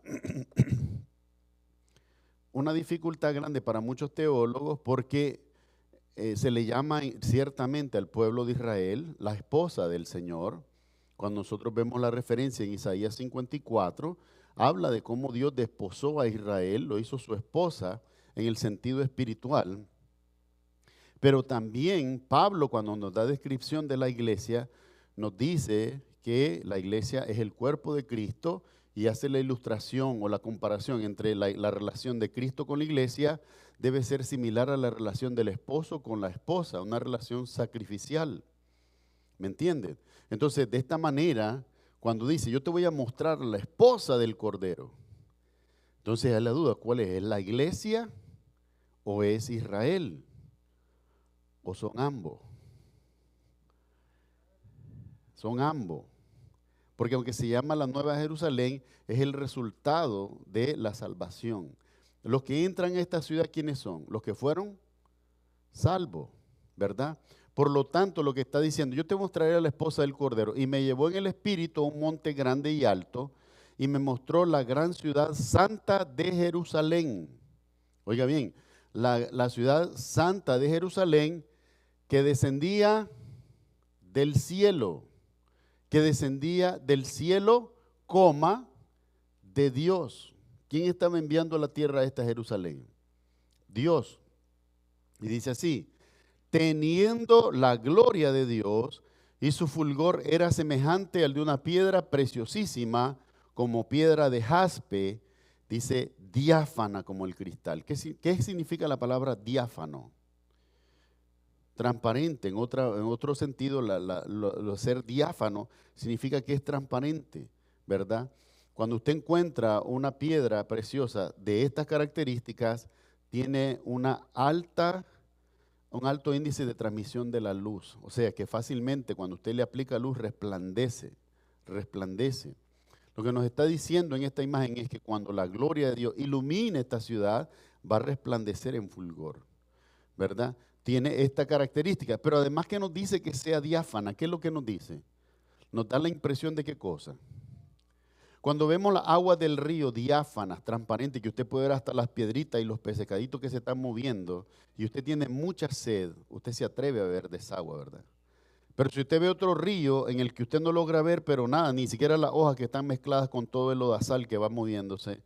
dificultad grande para muchos teólogos, porque se le llama ciertamente al pueblo de Israel la esposa del Señor. Cuando nosotros vemos la referencia en Isaías 54, habla de cómo Dios desposó a Israel, lo hizo su esposa en el sentido espiritual. Pero también Pablo, cuando nos da descripción de la iglesia, nos dice que la iglesia es el cuerpo de Cristo, y hace la ilustración o la comparación entre la relación de Cristo con la iglesia debe ser similar a la relación del esposo con la esposa, una relación sacrificial. ¿Me entienden? Entonces, de esta manera, cuando dice, yo te voy a mostrar la esposa del Cordero, entonces hay la duda, ¿cuál es? ¿Es la iglesia o es Israel? ¿O son ambos? son ambos. Porque aunque se llama la Nueva Jerusalén, es el resultado de la salvación. Los que entran a esta ciudad, ¿quiénes son? Los que fueron salvos, ¿verdad? Por lo tanto, lo que está diciendo, yo te mostraré a la esposa del Cordero, y me llevó en el espíritu a un monte grande y alto, y me mostró la gran ciudad santa de Jerusalén. Oiga bien, la ciudad santa de Jerusalén que descendía del cielo, coma, de Dios. ¿Quién estaba enviando a la tierra a esta Jerusalén? Dios. Y dice así, teniendo la gloria de Dios, y su fulgor era semejante al de una piedra preciosísima, como piedra de jaspe, dice, diáfana como el cristal. ¿Qué significa la palabra diáfano? Transparente. En otro sentido, lo ser diáfano significa que es transparente, ¿verdad? Cuando usted encuentra una piedra preciosa de estas características, tiene un alto índice de transmisión de la luz. O sea que fácilmente cuando usted le aplica luz resplandece. Lo que nos está diciendo en esta imagen es que cuando la gloria de Dios ilumine esta ciudad, va a resplandecer en fulgor, ¿verdad? Tiene esta característica, pero además que nos dice que sea diáfana. ¿Qué es lo que nos dice? Nos da la impresión de qué cosa. Cuando vemos las aguas del río diáfanas, transparentes, que usted puede ver hasta las piedritas y los pescaditos que se están moviendo, y usted tiene mucha sed, usted se atreve a beber de esa agua, ¿verdad? Pero si usted ve otro río en el que usted no logra ver, pero nada, ni siquiera las hojas que están mezcladas con todo el lodazal que va moviéndose,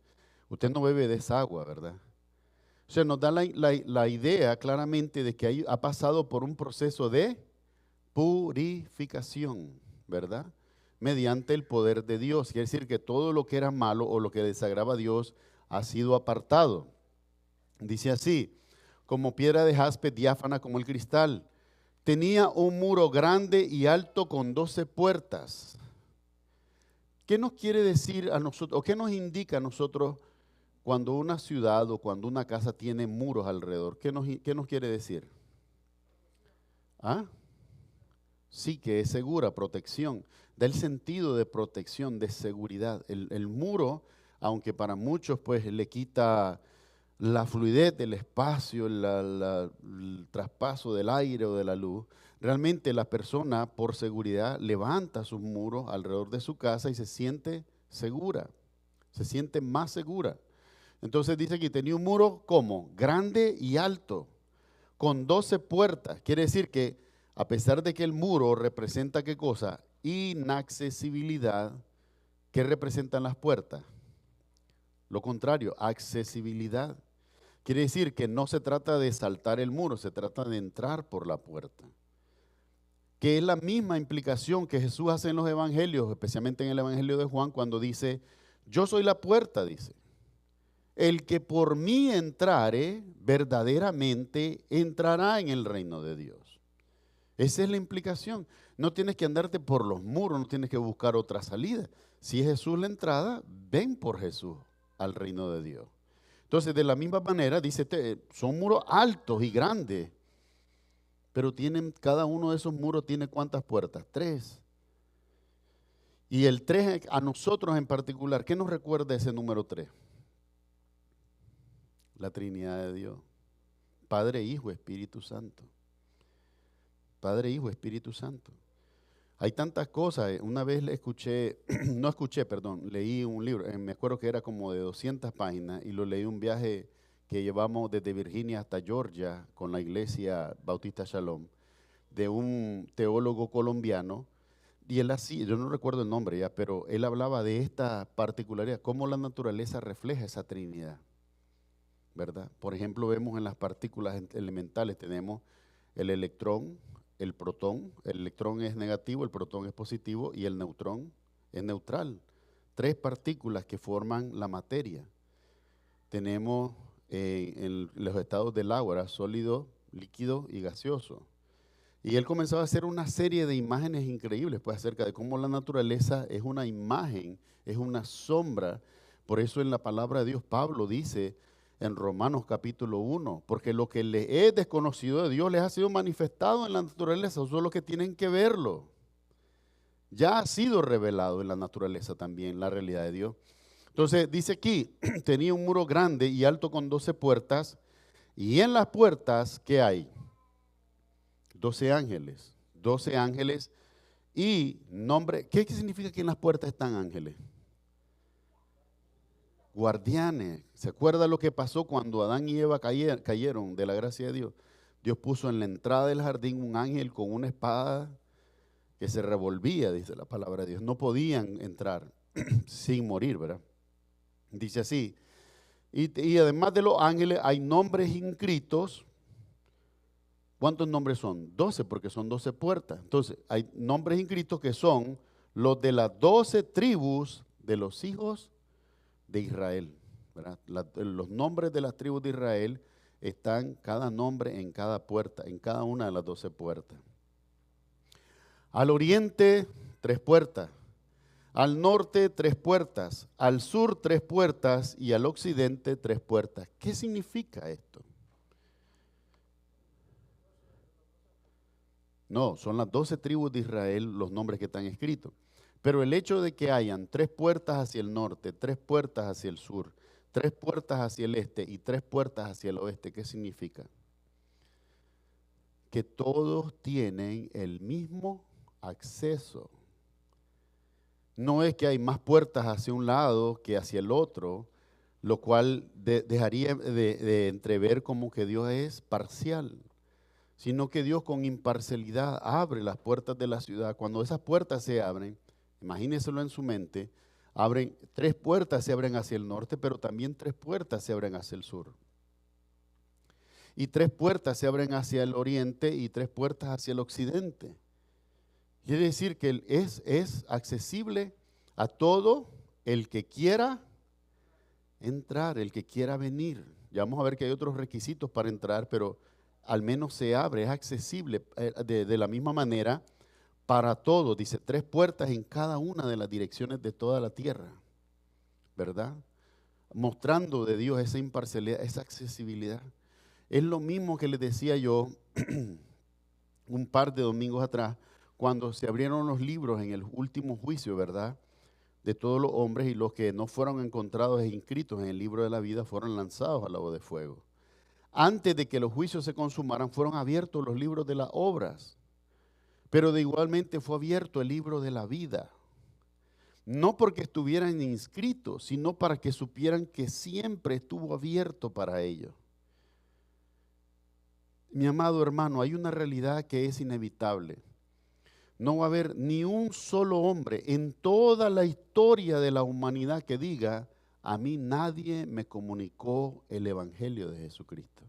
usted no bebe de esa agua, ¿verdad? O sea, nos da la idea claramente de que ahí ha pasado por un proceso de purificación, ¿verdad? Mediante el poder de Dios. Quiere decir que todo lo que era malo o lo que desagraba a Dios ha sido apartado. Dice así, como piedra de jaspe diáfana como el cristal. Tenía un muro grande y alto con 12 puertas. ¿Qué nos quiere decir a nosotros, o qué nos indica a nosotros cuando una ciudad o cuando una casa tiene muros alrededor? ¿Qué nos quiere decir? ¿Ah? Sí, que es segura, protección. Da el sentido de protección, de seguridad. El muro, aunque para muchos pues le quita la fluidez del espacio, el traspaso del aire o de la luz, realmente la persona por seguridad levanta sus muros alrededor de su casa y se siente segura, se siente más segura. Entonces dice que tenía un muro como grande y alto, con 12 puertas. Quiere decir que a pesar de que el muro representa ¿qué cosa? Inaccesibilidad, ¿qué representan las puertas? Lo contrario, accesibilidad. Quiere decir que no se trata de saltar el muro, se trata de entrar por la puerta. Que es la misma implicación que Jesús hace en los evangelios, especialmente en el evangelio de Juan, cuando dice, yo soy la puerta, dice. El que por mí entrare, verdaderamente entrará en el reino de Dios. Esa es la implicación. No tienes que andarte por los muros, no tienes que buscar otra salida. Si es Jesús la entrada, ven por Jesús al reino de Dios. Entonces, de la misma manera, dice, son muros altos y grandes, pero cada uno de esos muros tiene ¿cuántas puertas? 3. Y el 3 a nosotros en particular, ¿qué nos recuerda ese número 3? La Trinidad de Dios. Padre, Hijo, Espíritu Santo. Padre, Hijo, Espíritu Santo. Hay tantas cosas. Una vez leí un libro, me acuerdo que era como de 200 páginas y lo leí un viaje que llevamos desde Virginia hasta Georgia con la iglesia Bautista Shalom, de un teólogo colombiano, y él así, yo no recuerdo el nombre ya, pero él hablaba de esta particularidad, cómo la naturaleza refleja esa Trinidad, ¿verdad? Por ejemplo, vemos en las partículas elementales, tenemos el electrón, el protón. El electrón es negativo, el protón es positivo y el neutrón es neutral. 3 partículas que forman la materia. Tenemos en los estados del agua, sólido, líquido y gaseoso. Y él comenzaba a hacer una serie de imágenes increíbles pues, acerca de cómo la naturaleza es una imagen, es una sombra. Por eso en la palabra de Dios Pablo dice en Romanos capítulo 1, porque lo que les es desconocido de Dios les ha sido manifestado en la naturaleza, son los que tienen que verlo. ya ha sido revelado en la naturaleza también, la realidad de Dios. Entonces dice aquí, tenía un muro grande y alto con 12 puertas, y en las puertas, ¿qué hay? 12 ángeles, 12 ángeles y nombre. ¿Qué significa que en las puertas están ángeles? Guardianes. ¿Se acuerda lo que pasó cuando Adán y Eva cayeron de la gracia de Dios? Dios puso en la entrada del jardín un ángel con una espada que se revolvía, dice la palabra de Dios. No podían entrar sin morir, ¿verdad? Dice así. Y además de los ángeles hay nombres inscritos. ¿Cuántos nombres son? 12, porque son 12 puertas. Entonces, hay nombres inscritos que son los de las 12 tribus de los hijos de Israel, ¿verdad? Los nombres de las tribus de Israel están cada nombre en cada puerta, en cada una de las 12 puertas. Al oriente, 3 puertas. Al norte, 3 puertas. Al sur, 3 puertas. Y al occidente, 3 puertas. ¿Qué significa esto? No, son las 12 tribus de Israel los nombres que están escritos. Pero el hecho de que hayan 3 puertas hacia el norte, 3 puertas hacia el sur, 3 puertas hacia el este y 3 puertas hacia el oeste, ¿qué significa? Que todos tienen el mismo acceso. No es que hay más puertas hacia un lado que hacia el otro, lo cual dejaría de entrever como que Dios es parcial, sino que Dios con imparcialidad abre las puertas de la ciudad. Cuando esas puertas se abren, imagínenselo en su mente, abren 3 puertas se abren hacia el norte, pero también 3 puertas se abren hacia el sur. Y 3 puertas se abren hacia el oriente y 3 puertas hacia el occidente. Quiere decir que es accesible a todo el que quiera entrar, el que quiera venir. Ya vamos a ver que hay otros requisitos para entrar, pero al menos se abre, es accesible de la misma manera para todos. Dice 3 puertas en cada una de las direcciones de toda la tierra, ¿verdad? Mostrando de Dios esa imparcialidad, esa accesibilidad. Es lo mismo que les decía yo un par de domingos atrás, cuando se abrieron los libros en el último juicio, ¿verdad? De todos los hombres, y los que no fueron encontrados e inscritos en el libro de la vida fueron lanzados al lago de fuego. Antes de que los juicios se consumaran, fueron abiertos los libros de las obras, pero de igualmente fue abierto el libro de la vida. No porque estuvieran inscritos, sino para que supieran que siempre estuvo abierto para ellos. Mi amado hermano, hay una realidad que es inevitable. No va a haber ni un solo hombre en toda la historia de la humanidad que diga: a mí nadie me comunicó el evangelio de Jesucristo.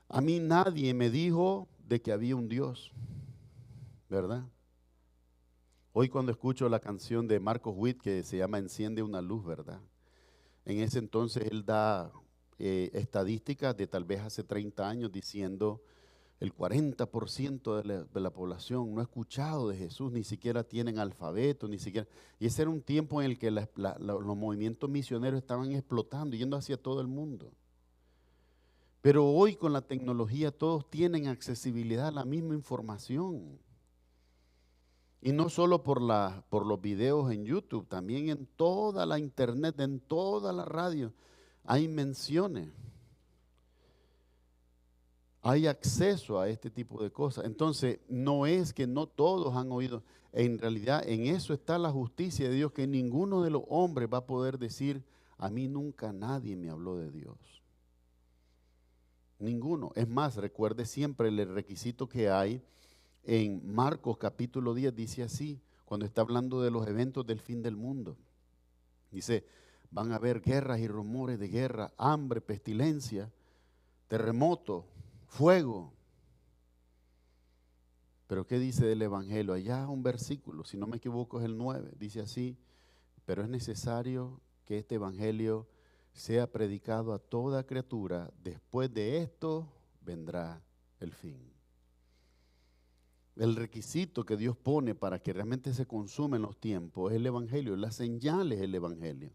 A mí nadie me dijo de que había un Dios, ¿verdad? Hoy cuando escucho la canción de Marcos Witt que se llama Enciende una luz, ¿verdad? En ese entonces él da estadísticas de tal vez hace 30 años diciendo: el 40% de la población no ha escuchado de Jesús, ni siquiera tienen alfabeto, ni siquiera. Y ese era un tiempo en el que los movimientos misioneros estaban explotando, yendo hacia todo el mundo. Pero hoy con la tecnología todos tienen accesibilidad a la misma información. Y no solo por los videos en YouTube, también en toda la internet, en toda la radio, hay menciones. Hay acceso a este tipo de cosas. Entonces, no es que no todos han oído. En realidad, en eso está la justicia de Dios, que ninguno de los hombres va a poder decir: a mí nunca nadie me habló de Dios. Ninguno. Es más, recuerde siempre el requisito que hay en Marcos capítulo 10, dice así, cuando está hablando de los eventos del fin del mundo. Dice: van a haber guerras y rumores de guerra, hambre, pestilencia, terremoto, fuego. Pero ¿qué dice del evangelio? Allá un versículo, si no me equivoco es el 9, dice así: pero es necesario que este evangelio sea predicado a toda criatura, después de esto vendrá el fin. El requisito que Dios pone para que realmente se consumen los tiempos es el evangelio, la señal es el evangelio.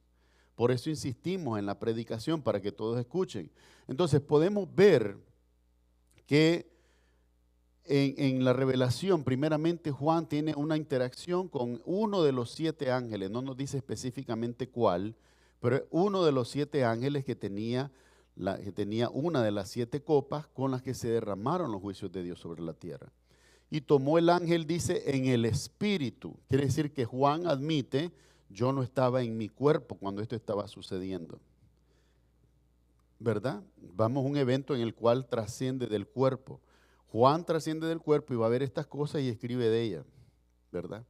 Por eso insistimos en la predicación, para que todos escuchen. Entonces podemos ver que en la revelación, primeramente Juan tiene una interacción con uno de los 7 ángeles, no nos dice específicamente cuál, pero uno de los 7 ángeles que tenía una de las 7 copas con las que se derramaron los juicios de Dios sobre la tierra. Y tomó el ángel, dice, en el espíritu. Quiere decir que Juan admite, yo no estaba en mi cuerpo cuando esto estaba sucediendo. ¿Verdad? Vamos a un evento en el cual trasciende del cuerpo. Juan trasciende del cuerpo y va a ver estas cosas y escribe de ellas. ¿Verdad?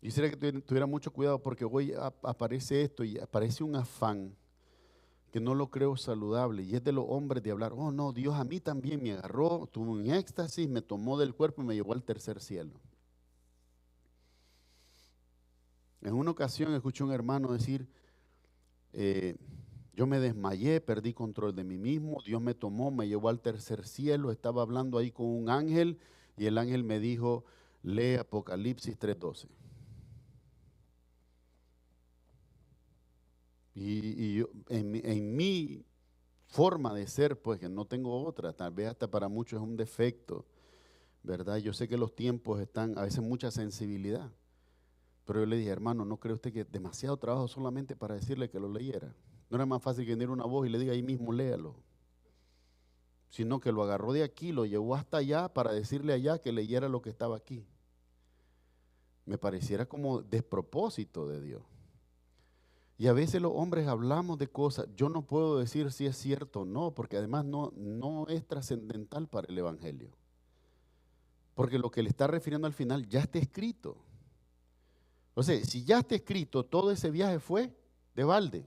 Quisiera que tuviera mucho cuidado porque hoy aparece esto y aparece un afán que no lo creo saludable, y es de los hombres de hablar, oh no, Dios a mí también me agarró, tuvo un éxtasis, me tomó del cuerpo y me llevó al tercer cielo. En una ocasión escuché a un hermano decir, yo me desmayé, perdí control de mí mismo, Dios me tomó, me llevó al tercer cielo, estaba hablando ahí con un ángel y el ángel me dijo, lee Apocalipsis 3:12. Y yo, en mi forma de ser, pues que no tengo otra, tal vez hasta para muchos es un defecto, ¿verdad? Yo sé que los tiempos están, a veces mucha sensibilidad, pero yo le dije, hermano, ¿no cree usted que demasiado trabajo solamente para decirle que lo leyera? ¿No era más fácil que tener una voz y le diga ahí mismo, léalo? Sino que lo agarró de aquí, lo llevó hasta allá para decirle allá que leyera lo que estaba aquí. Me pareciera como despropósito de Dios. Y a veces los hombres hablamos de cosas, yo no puedo decir si es cierto o no, porque además no es trascendental para el evangelio. Porque lo que le está refiriendo al final ya está escrito. O sea, si ya está escrito, todo ese viaje fue de balde,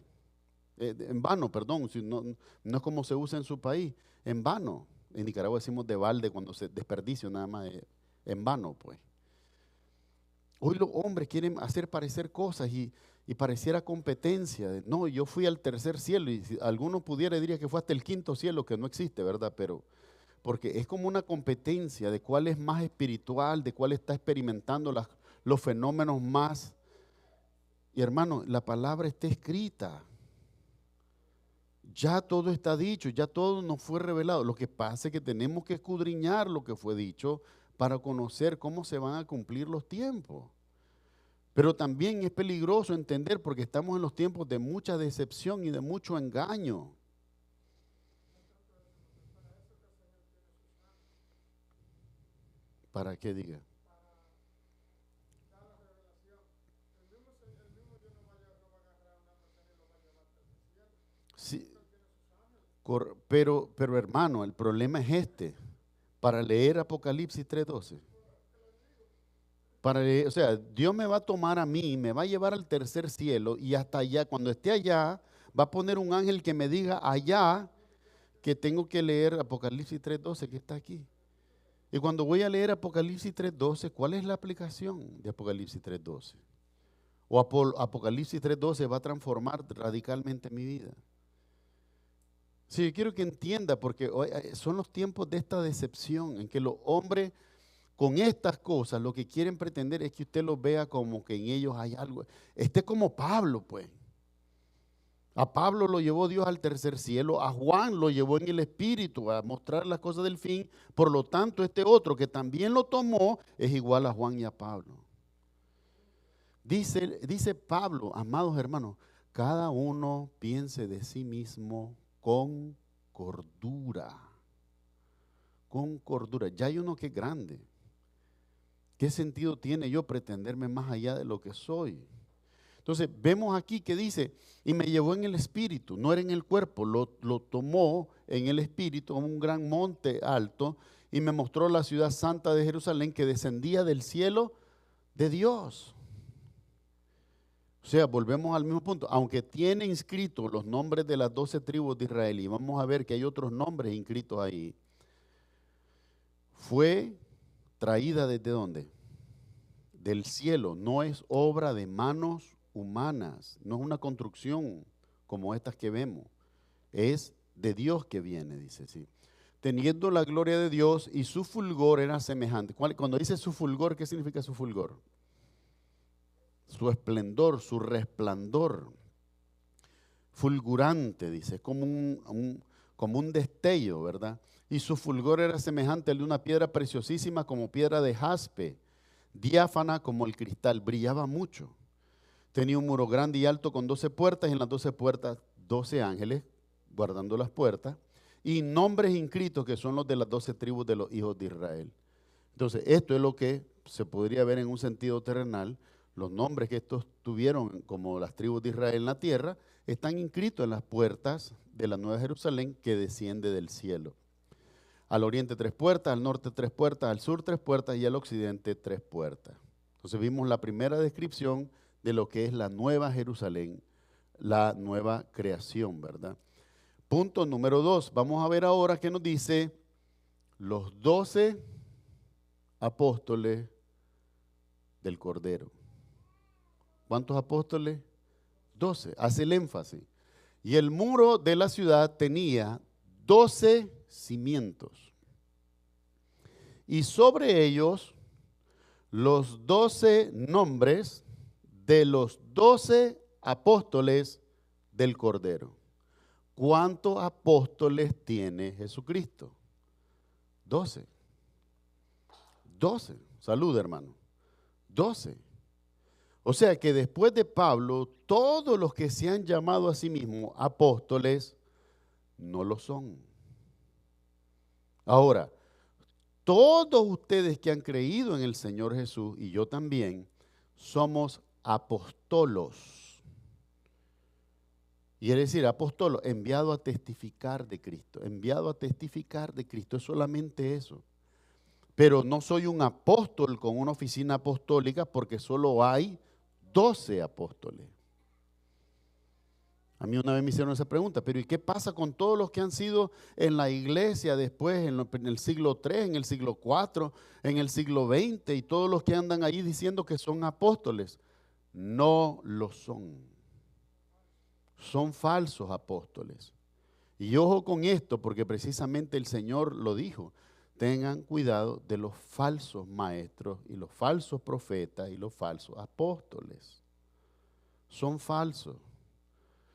en vano, perdón, si no es como se usa en su país, en vano. En Nicaragua decimos de balde cuando se desperdicia nada más, en vano pues. Hoy los hombres quieren hacer parecer cosas y pareciera competencia. No, yo fui al tercer cielo y si alguno pudiera diría que fue hasta el quinto cielo, que no existe, ¿verdad? Pero porque es como una competencia de cuál es más espiritual, de cuál está experimentando los fenómenos más. Y hermano, la palabra está escrita. Ya todo está dicho, ya todo nos fue revelado. Lo que pasa es que tenemos que escudriñar lo que fue dicho para conocer cómo se van a cumplir los tiempos. Pero también es peligroso entender porque estamos en los tiempos de mucha decepción y de mucho engaño. ¿Para qué diga? Sí, pero hermano, el problema es este. Para leer Apocalipsis 3:12. O sea, Dios me va a tomar a mí, me va a llevar al tercer cielo y hasta allá, cuando esté allá, va a poner un ángel que me diga allá que tengo que leer Apocalipsis 3:12 que está aquí. Y cuando voy a leer Apocalipsis 3:12, ¿cuál es la aplicación de Apocalipsis 3:12? O Apocalipsis 3:12 va a transformar radicalmente mi vida. Sí, yo quiero que entienda, porque hoy son los tiempos de esta decepción en que los hombres con estas cosas lo que quieren pretender es que usted los vea como que en ellos hay algo. Esté como Pablo, pues. A Pablo lo llevó Dios al tercer cielo, a Juan lo llevó en el espíritu a mostrar las cosas del fin. Por lo tanto, este otro que también lo tomó es igual a Juan y a Pablo. Dice Pablo, amados hermanos, cada uno piense de sí mismo con cordura. Con cordura. Ya hay uno que es grande. ¿Qué sentido tiene yo pretenderme más allá de lo que soy? Entonces vemos aquí que dice, y me llevó en el espíritu, no era en el cuerpo, lo tomó en el espíritu, en un gran monte alto, y me mostró la ciudad santa de Jerusalén que descendía del cielo de Dios. O sea, volvemos al mismo punto, aunque tiene inscritos los nombres de las 12 tribus de Israel, y vamos a ver que hay otros nombres inscritos ahí, fue traída ¿desde dónde? Del cielo, no es obra de manos humanas, no es una construcción como estas que vemos, es de Dios que viene, dice así. Teniendo la gloria de Dios y su fulgor era semejante. Cuando dice su fulgor, ¿qué significa su fulgor? Su esplendor, su resplandor, fulgurante, dice, como como un destello, ¿verdad? Y su fulgor era semejante al de una piedra preciosísima como piedra de jaspe, diáfana como el cristal, brillaba mucho. Tenía un muro grande y alto con 12 puertas, y en las 12 puertas 12 ángeles guardando las puertas, y nombres inscritos que son los de las 12 tribus de los hijos de Israel. Entonces, esto es lo que se podría ver en un sentido terrenal. Los nombres que estos tuvieron como las tribus de Israel en la tierra están inscritos en las puertas de la Nueva Jerusalén que desciende del cielo. Al oriente 3 puertas, al norte 3 puertas, al sur 3 puertas y al occidente 3 puertas. Entonces vimos la primera descripción de lo que es la Nueva Jerusalén, la nueva creación, ¿verdad? Punto número 2. Vamos a ver ahora qué nos dice los 12 apóstoles del Cordero. ¿Cuántos apóstoles? 12. Hace el énfasis. Y el muro de la ciudad tenía 12 cimientos. Y sobre ellos los 12 nombres de los 12 apóstoles del Cordero. ¿Cuántos apóstoles tiene Jesucristo? 12. 12. Salud, hermano. 12. O sea que después de Pablo, todos los que se han llamado a sí mismos apóstoles, no lo son. Ahora, todos ustedes que han creído en el Señor Jesús, y yo también, somos apóstolos. Y es decir, apóstolo, enviado a testificar de Cristo, enviado a testificar de Cristo, es solamente eso. Pero no soy un apóstol con una oficina apostólica porque solo hay 12 apóstoles. A mí una vez me hicieron esa pregunta, pero ¿y qué pasa con todos los que han sido en la iglesia después, en el siglo III, en el siglo IV, en el siglo XX y todos los que andan ahí diciendo que son apóstoles? No lo son. Son falsos apóstoles. Y ojo con esto, porque precisamente el Señor lo dijo. Tengan cuidado de los falsos maestros y los falsos profetas y los falsos apóstoles. Son falsos.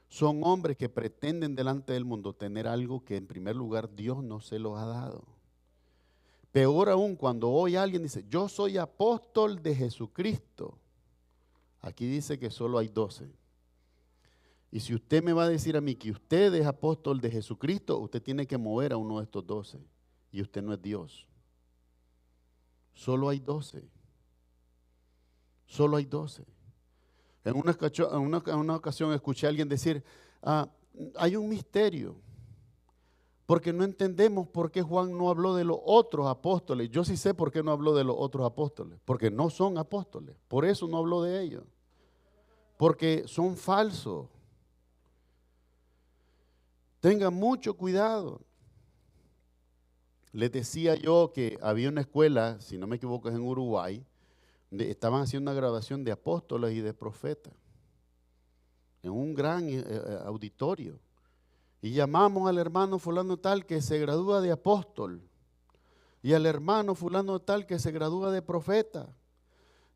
Son hombres que pretenden delante del mundo tener algo que en primer lugar Dios no se los ha dado. Peor aún cuando hoy alguien dice, yo soy apóstol de Jesucristo. Aquí dice que solo hay 12. Y si usted me va a decir a mí que usted es apóstol de Jesucristo, usted tiene que mover a uno de estos 12. Y usted no es Dios. Solo hay 12. Solo hay 12. En una ocasión escuché a alguien decir, hay un misterio, porque no entendemos por qué Juan no habló de los otros apóstoles. Yo sí sé por qué no habló de los otros apóstoles, porque no son apóstoles, por eso no habló de ellos, porque son falsos. Tengan mucho cuidado. Les decía yo que había una escuela, si no me equivoco es en Uruguay, donde estaban haciendo una graduación de apóstoles y de profetas, en un gran auditorio. Y llamamos al hermano fulano tal que se gradúa de apóstol, y al hermano fulano tal que se gradúa de profeta.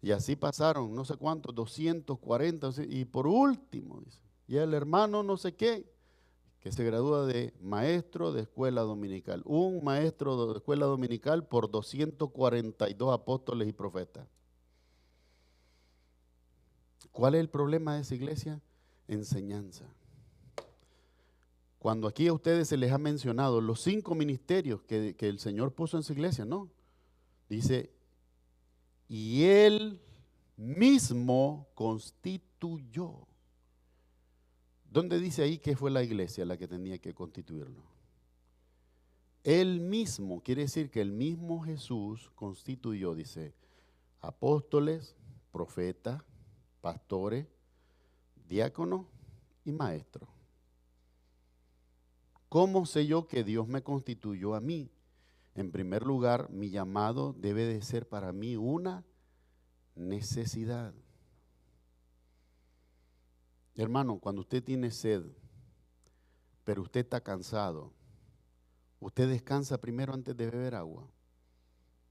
Y así pasaron, no sé cuántos, 240, y por último, dice, y el hermano no sé qué, que se gradúa de maestro de escuela dominical. Un maestro de escuela dominical por 242 apóstoles y profetas. ¿Cuál es el problema de esa iglesia? Enseñanza. Cuando aquí a ustedes se les ha mencionado los 5 ministerios que el Señor puso en su iglesia, no. Dice, y Él mismo constituyó. ¿Dónde dice ahí que fue la iglesia la que tenía que constituirlo? Él mismo, quiere decir que el mismo Jesús constituyó, dice, apóstoles, profetas, pastores, diáconos y maestros. ¿Cómo sé yo que Dios me constituyó a mí? En primer lugar, mi llamado debe de ser para mí una necesidad. Hermano, cuando usted tiene sed, pero usted está cansado, ¿usted descansa primero antes de beber agua?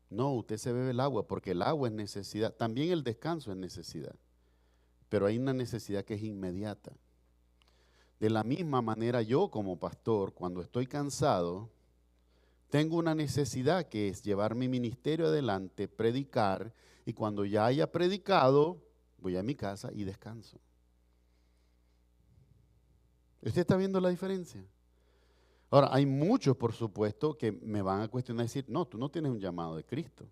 No, usted se bebe el agua porque el agua es necesidad. También el descanso es necesidad, pero hay una necesidad que es inmediata. De la misma manera yo como pastor, cuando estoy cansado, tengo una necesidad que es llevar mi ministerio adelante, predicar, y cuando ya haya predicado, voy a mi casa y descanso. ¿Usted está viendo la diferencia? Ahora, hay muchos, por supuesto, que me van a cuestionar y decir, no, tú no tienes un llamado de Cristo.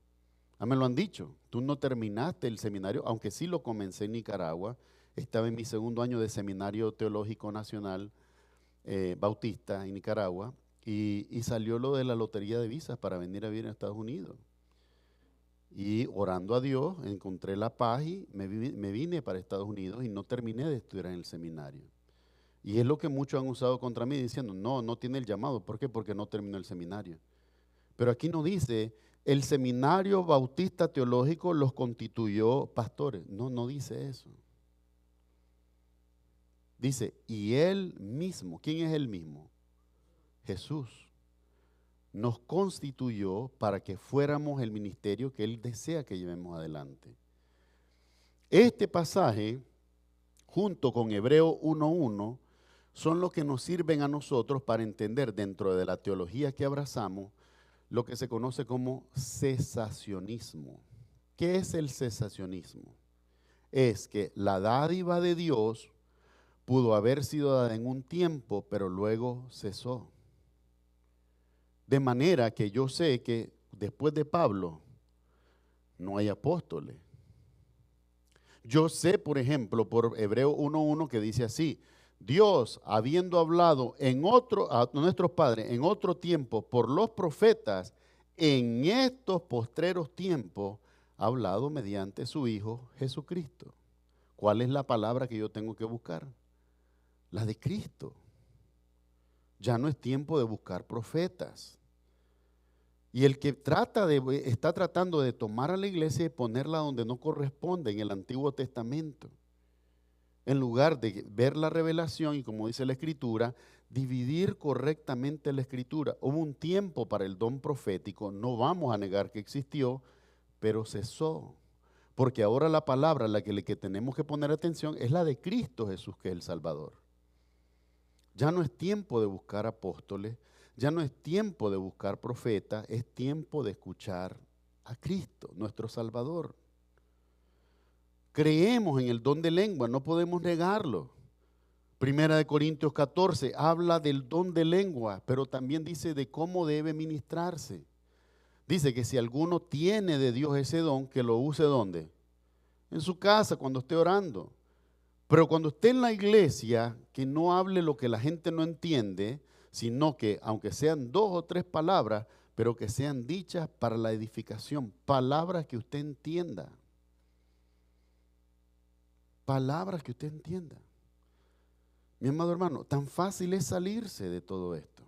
A mí me lo han dicho, tú no terminaste el seminario, aunque sí lo comencé en Nicaragua, estaba en mi segundo año de Seminario Teológico Nacional Bautista en Nicaragua, y salió lo de la lotería de visas para venir a vivir en Estados Unidos. Y orando a Dios, encontré la paz y me vine para Estados Unidos y no terminé de estudiar en el seminario. Y es lo que muchos han usado contra mí diciendo, no tiene el llamado. ¿Por qué? Porque no terminó el seminario. Pero aquí no dice, el seminario bautista teológico los constituyó pastores. No dice eso. Dice, y él mismo, ¿quién es él mismo? Jesús. Nos constituyó para que fuéramos el ministerio que él desea que llevemos adelante. Este pasaje, junto con Hebreo 1:1, son los que nos sirven a nosotros para entender dentro de la teología que abrazamos lo que se conoce como cesacionismo. ¿Qué es el cesacionismo? Es que la dádiva de Dios pudo haber sido dada en un tiempo, pero luego cesó. De manera que yo sé que después de Pablo no hay apóstoles. Yo sé, por ejemplo, por Hebreo 1:1 que dice así, Dios, habiendo hablado a nuestros padres en otro tiempo por los profetas, en estos postreros tiempos ha hablado mediante su Hijo Jesucristo. ¿Cuál es la palabra que yo tengo que buscar? La de Cristo. Ya no es tiempo de buscar profetas. Y el que está tratando de tomar a la iglesia y ponerla donde no corresponde en el Antiguo Testamento. En lugar de ver la revelación y, como dice la Escritura, dividir correctamente la Escritura. Hubo un tiempo para el don profético, no vamos a negar que existió, pero cesó. Porque ahora la palabra a la que tenemos que poner atención es la de Cristo Jesús, que es el Salvador. Ya no es tiempo de buscar apóstoles, ya no es tiempo de buscar profetas, es tiempo de escuchar a Cristo, nuestro Salvador. Creemos en el don de lengua, no podemos negarlo. Primera de Corintios 14 habla del don de lengua, pero también dice de cómo debe ministrarse. Dice que si alguno tiene de Dios ese don, que lo use ¿dónde? En su casa, cuando esté orando. Pero cuando esté en la iglesia, que no hable lo que la gente no entiende, sino que aunque sean 2 o 3 palabras, pero que sean dichas para la edificación, palabras que usted entienda. Palabras que usted entienda. Mi amado hermano, tan fácil es salirse de todo esto.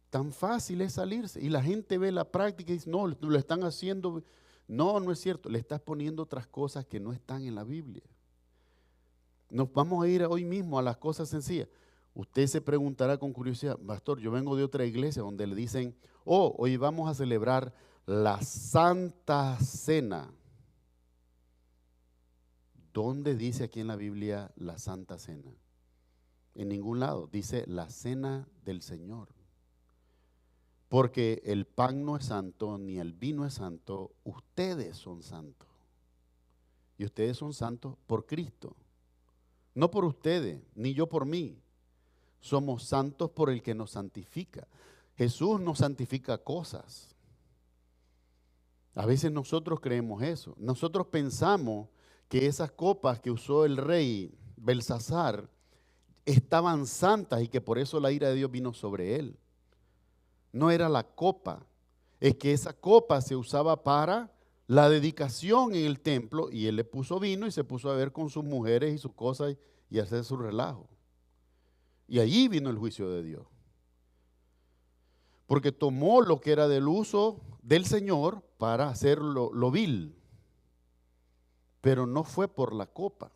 Tan fácil es salirse. Y la gente ve la práctica y dice, no, lo están haciendo. No es cierto. Le estás poniendo otras cosas que no están en la Biblia. Nos vamos a ir hoy mismo a las cosas sencillas. Usted se preguntará con curiosidad, pastor, yo vengo de otra iglesia donde le dicen, hoy vamos a celebrar la Santa Cena. ¿Dónde dice aquí en la Biblia la Santa Cena? En ningún lado. Dice la Cena del Señor. Porque el pan no es santo, ni el vino es santo, ustedes son santos. Y ustedes son santos por Cristo. No por ustedes, ni yo por mí. Somos santos por el que nos santifica. Jesús nos santifica cosas. A veces nosotros creemos eso. Nosotros pensamos que esas copas que usó el rey Belsasar estaban santas y que por eso la ira de Dios vino sobre él. No era la copa, es que esa copa se usaba para la dedicación en el templo y él le puso vino y se puso a ver con sus mujeres y sus cosas y hacer su relajo. Y allí vino el juicio de Dios. Porque tomó lo que era del uso del Señor para hacerlo lo vil. Pero no fue por la copa.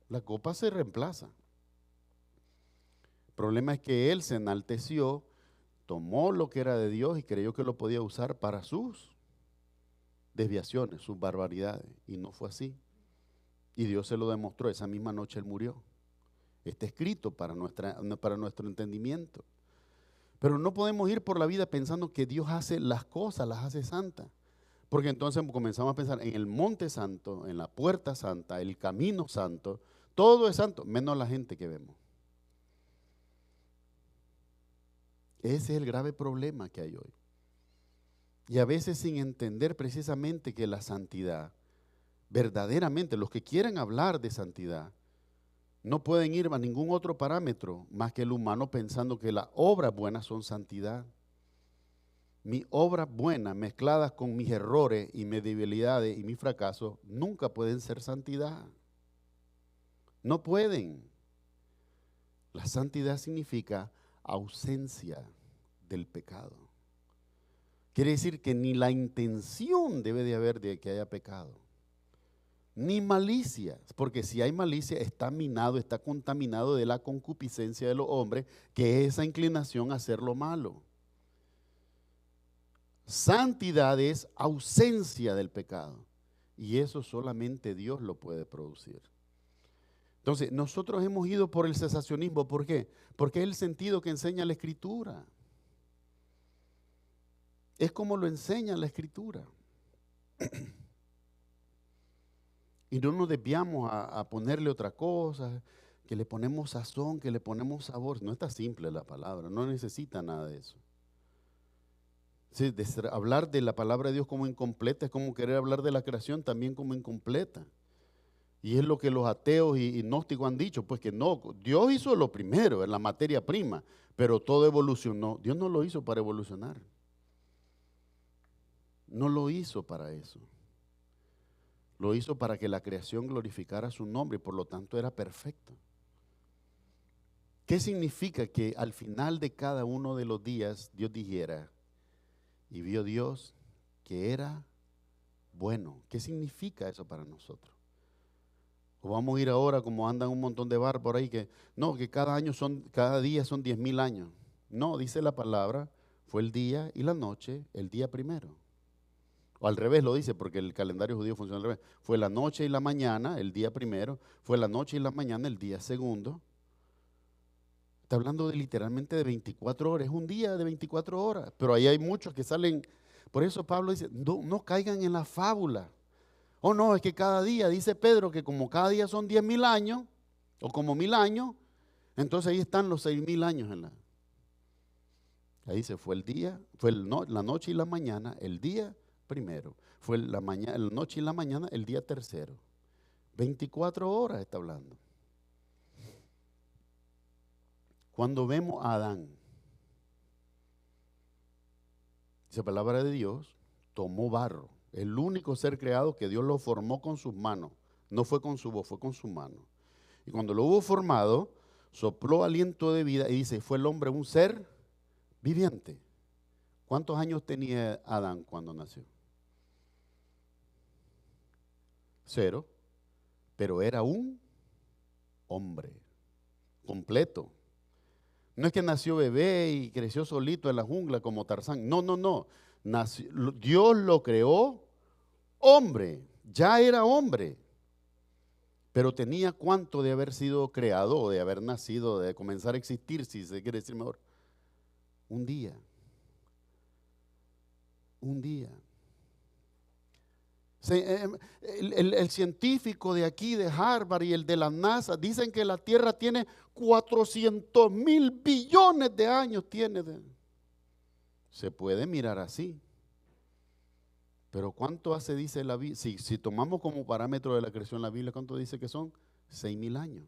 La copa se reemplaza. El problema es que él se enalteció, tomó lo que era de Dios y creyó que lo podía usar para sus desviaciones, sus barbaridades. Y no fue así. Y Dios se lo demostró. Esa misma noche él murió. Está escrito para nuestro entendimiento. Pero no podemos ir por la vida pensando que Dios hace las cosas, las hace santas. Porque entonces comenzamos a pensar en el monte santo, en la puerta santa, el camino santo. Todo es santo, menos la gente que vemos. Ese es el grave problema que hay hoy. Y a veces sin entender precisamente que la santidad, verdaderamente, los que quieren hablar de santidad, no pueden ir a ningún otro parámetro más que el humano pensando que las obras buenas son santidad. Mis obras buenas mezcladas con mis errores y mis debilidades y mis fracasos nunca pueden ser santidad. No pueden. La santidad significa ausencia del pecado. Quiere decir que ni la intención debe de haber de que haya pecado, ni malicia, porque si hay malicia está minado, está contaminado de la concupiscencia de los hombres, que es esa inclinación a hacer lo malo. Santidad es ausencia del pecado, y eso solamente Dios lo puede producir. Entonces, nosotros hemos ido por el cesacionismo. ¿Por qué? Porque es el sentido que enseña la Escritura. Es como lo enseña la Escritura. Y no nos desviamos a ponerle otra cosa, que le ponemos sazón, que le ponemos sabor. No está simple la palabra, no necesita nada de eso. Sí, hablar de la palabra de Dios como incompleta es como querer hablar de la creación también como incompleta. Y es lo que los ateos y gnósticos han dicho, pues que no, Dios hizo lo primero, en la materia prima, pero todo evolucionó. Dios no lo hizo para evolucionar. No lo hizo para eso. Lo hizo para que la creación glorificara su nombre y por lo tanto era perfecto. ¿Qué significa que al final de cada uno de los días Dios dijera, y vio Dios que era bueno? ¿Qué significa eso para nosotros? O vamos a ir ahora como andan un montón de bar por ahí que no, que cada día son 10,000 años. No, dice la palabra, fue el día y la noche, el día primero. O al revés lo dice, porque el calendario judío funciona al revés. Fue la noche y la mañana, el día primero. Fue la noche y la mañana, el día segundo. Está hablando de literalmente de 24 horas. Es un día de 24 horas. Pero ahí hay muchos que salen. Por eso Pablo dice, no caigan en la fábula. Oh no, es que cada día, dice Pedro, que como cada día son 10,000 años, o como 1,000 años, entonces ahí están los 6,000 años en la... Ahí se fue el día, fue la noche y la mañana, el día primero. Fue la noche y la mañana, el día tercero. 24 horas está hablando. Cuando vemos a Adán, dice palabra de Dios, tomó barro. El único ser creado que Dios lo formó con sus manos. No fue con su voz, fue con su mano. Y cuando lo hubo formado, sopló aliento de vida y dice, fue el hombre un ser viviente. ¿Cuántos años tenía Adán cuando nació? 0, pero era un hombre completo. No es que nació bebé y creció solito en la jungla como Tarzán. No. Dios lo creó hombre, ya era hombre. Pero tenía cuánto de haber sido creado, o de haber nacido, de comenzar a existir, si se quiere decir mejor. Un día. Un día. El científico de aquí, de Harvard y el de la NASA, dicen que la Tierra tiene 400,000 billones de años. Se puede mirar así. Pero ¿cuánto hace, dice la Biblia? Si tomamos como parámetro de la creación la Biblia, ¿cuánto dice que son? 6,000 años.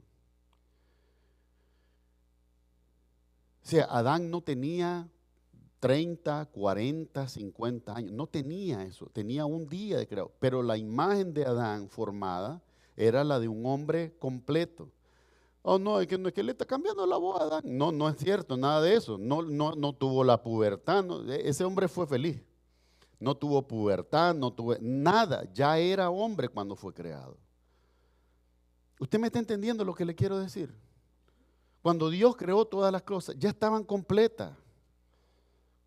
O sea, Adán no tenía 30, 40, 50 años. No tenía eso. Tenía un día de creado. Pero la imagen de Adán formada era la de un hombre completo. Oh, no, es que le está cambiando la voz a Adán. No es cierto, nada de eso. No tuvo la pubertad. Ese hombre fue feliz. No tuvo pubertad, no tuvo nada. Ya era hombre cuando fue creado. ¿Usted me está entendiendo lo que le quiero decir? Cuando Dios creó todas las cosas, ya estaban completas.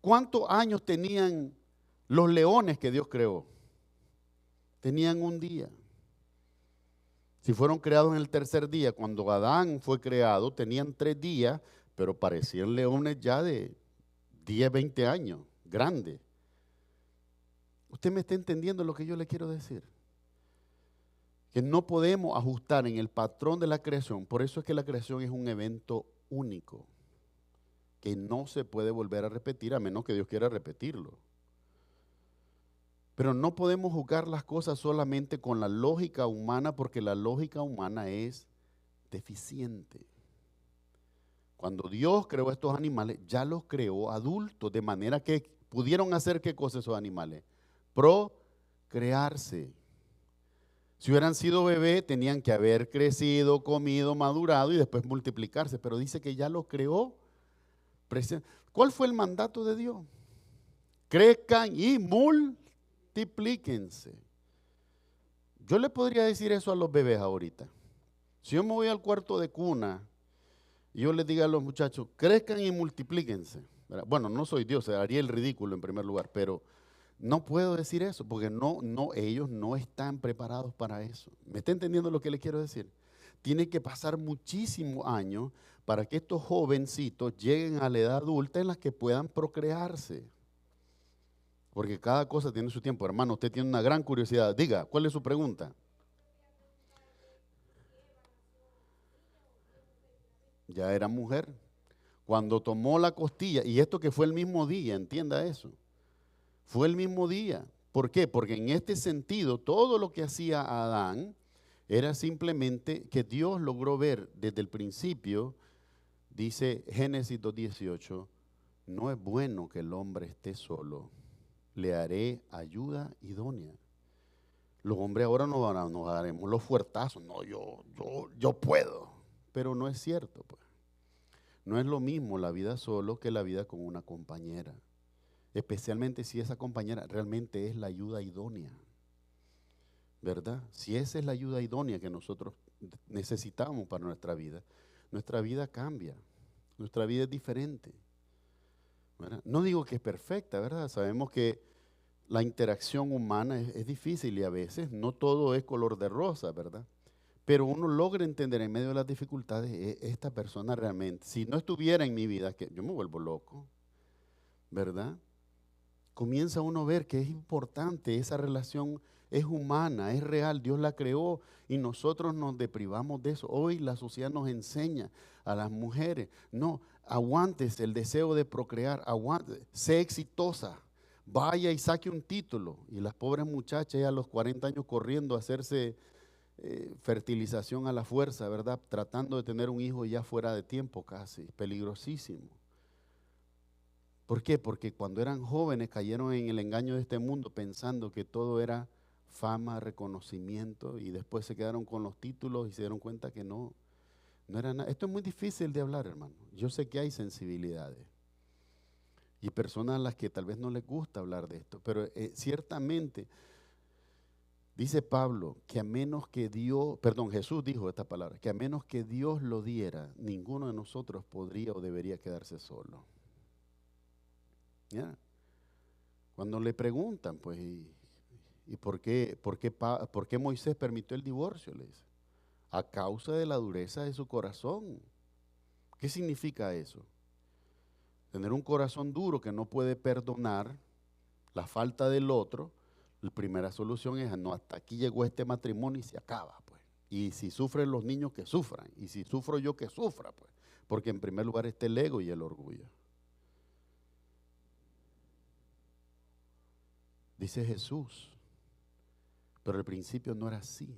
¿Cuántos años tenían los leones que Dios creó? Tenían un día. Si fueron creados en el tercer día, cuando Adán fue creado, tenían 3 días, pero parecían leones ya de 10, 20 años, grandes. ¿Usted me está entendiendo lo que yo le quiero decir? Que no podemos ajustar en el patrón de la creación. Por eso es que la creación es un evento único, que no se puede volver a repetir a menos que Dios quiera repetirlo. Pero no podemos juzgar las cosas solamente con la lógica humana, porque la lógica humana es deficiente. Cuando Dios creó estos animales, ya los creó adultos, de manera que pudieron hacer ¿qué cosa esos animales? Procrearse. Si hubieran sido bebés, tenían que haber crecido, comido, madurado y después multiplicarse. Pero dice que ya los creó. ¿Cuál fue el mandato de Dios? Crezcan y multiplíquense. Yo le podría decir eso a los bebés ahorita. Si yo me voy al cuarto de cuna y yo les diga a los muchachos, crezcan y multiplíquense. Bueno, no soy Dios, haría el ridículo en primer lugar, pero no puedo decir eso porque ellos no están preparados para eso. ¿Me está entendiendo lo que le quiero decir? Tiene que pasar muchísimos años para que estos jovencitos lleguen a la edad adulta en la que puedan procrearse. Porque cada cosa tiene su tiempo. Hermano, usted tiene una gran curiosidad. Diga, ¿cuál es su pregunta? Ya era mujer. Cuando tomó la costilla, y esto que fue el mismo día, entienda eso. Fue el mismo día. ¿Por qué? Porque en este sentido, todo lo que hacía Adán era simplemente que Dios logró ver desde el principio, dice Génesis 2:18, no es bueno que el hombre esté solo, le haré ayuda idónea. Los hombres ahora nos daremos los fuertazos, no, yo puedo, pero no es cierto, pues. No es lo mismo la vida solo que la vida con una compañera. Especialmente si esa compañera realmente es la ayuda idónea, ¿verdad? Si esa es la ayuda idónea que nosotros necesitamos para nuestra vida cambia, nuestra vida es diferente, ¿verdad? No digo que es perfecta, ¿verdad? Sabemos que la interacción humana es difícil y a veces no todo es color de rosa, ¿verdad? Pero uno logra entender en medio de las dificultades, esta persona realmente, si no estuviera en mi vida, que yo me vuelvo loco, ¿verdad? Comienza uno a ver que es importante, esa relación es humana, es real, Dios la creó y nosotros nos deprivamos de eso. Hoy la sociedad nos enseña a las mujeres, no, aguantes el deseo de procrear, aguante, sé exitosa, vaya y saque un título. Y las pobres muchachas ya a los 40 años corriendo a hacerse fertilización a la fuerza, ¿verdad? Tratando de tener un hijo ya fuera de tiempo casi, peligrosísimo. ¿Por qué? Porque cuando eran jóvenes cayeron en el engaño de este mundo pensando que todo era fama, reconocimiento y después se quedaron con los títulos y se dieron cuenta que no era nada. Esto es muy difícil de hablar, hermano. Yo sé que hay sensibilidades y personas a las que tal vez no les gusta hablar de esto, pero ciertamente dice Pablo que a menos que Jesús dijo esta palabra, que a menos que Dios lo diera, ninguno de nosotros podría o debería quedarse solo. ¿Ya? Cuando le preguntan, pues, ¿y por qué Moisés permitió el divorcio? Le dice, a causa de la dureza de su corazón. ¿Qué significa eso? Tener un corazón duro que no puede perdonar la falta del otro. La primera solución es, no, hasta aquí llegó este matrimonio y se acaba, pues. Y si sufren los niños, que sufran. Y si sufro yo, que sufra, pues. Porque en primer lugar está el ego y el orgullo. Dice Jesús, pero al principio no era así,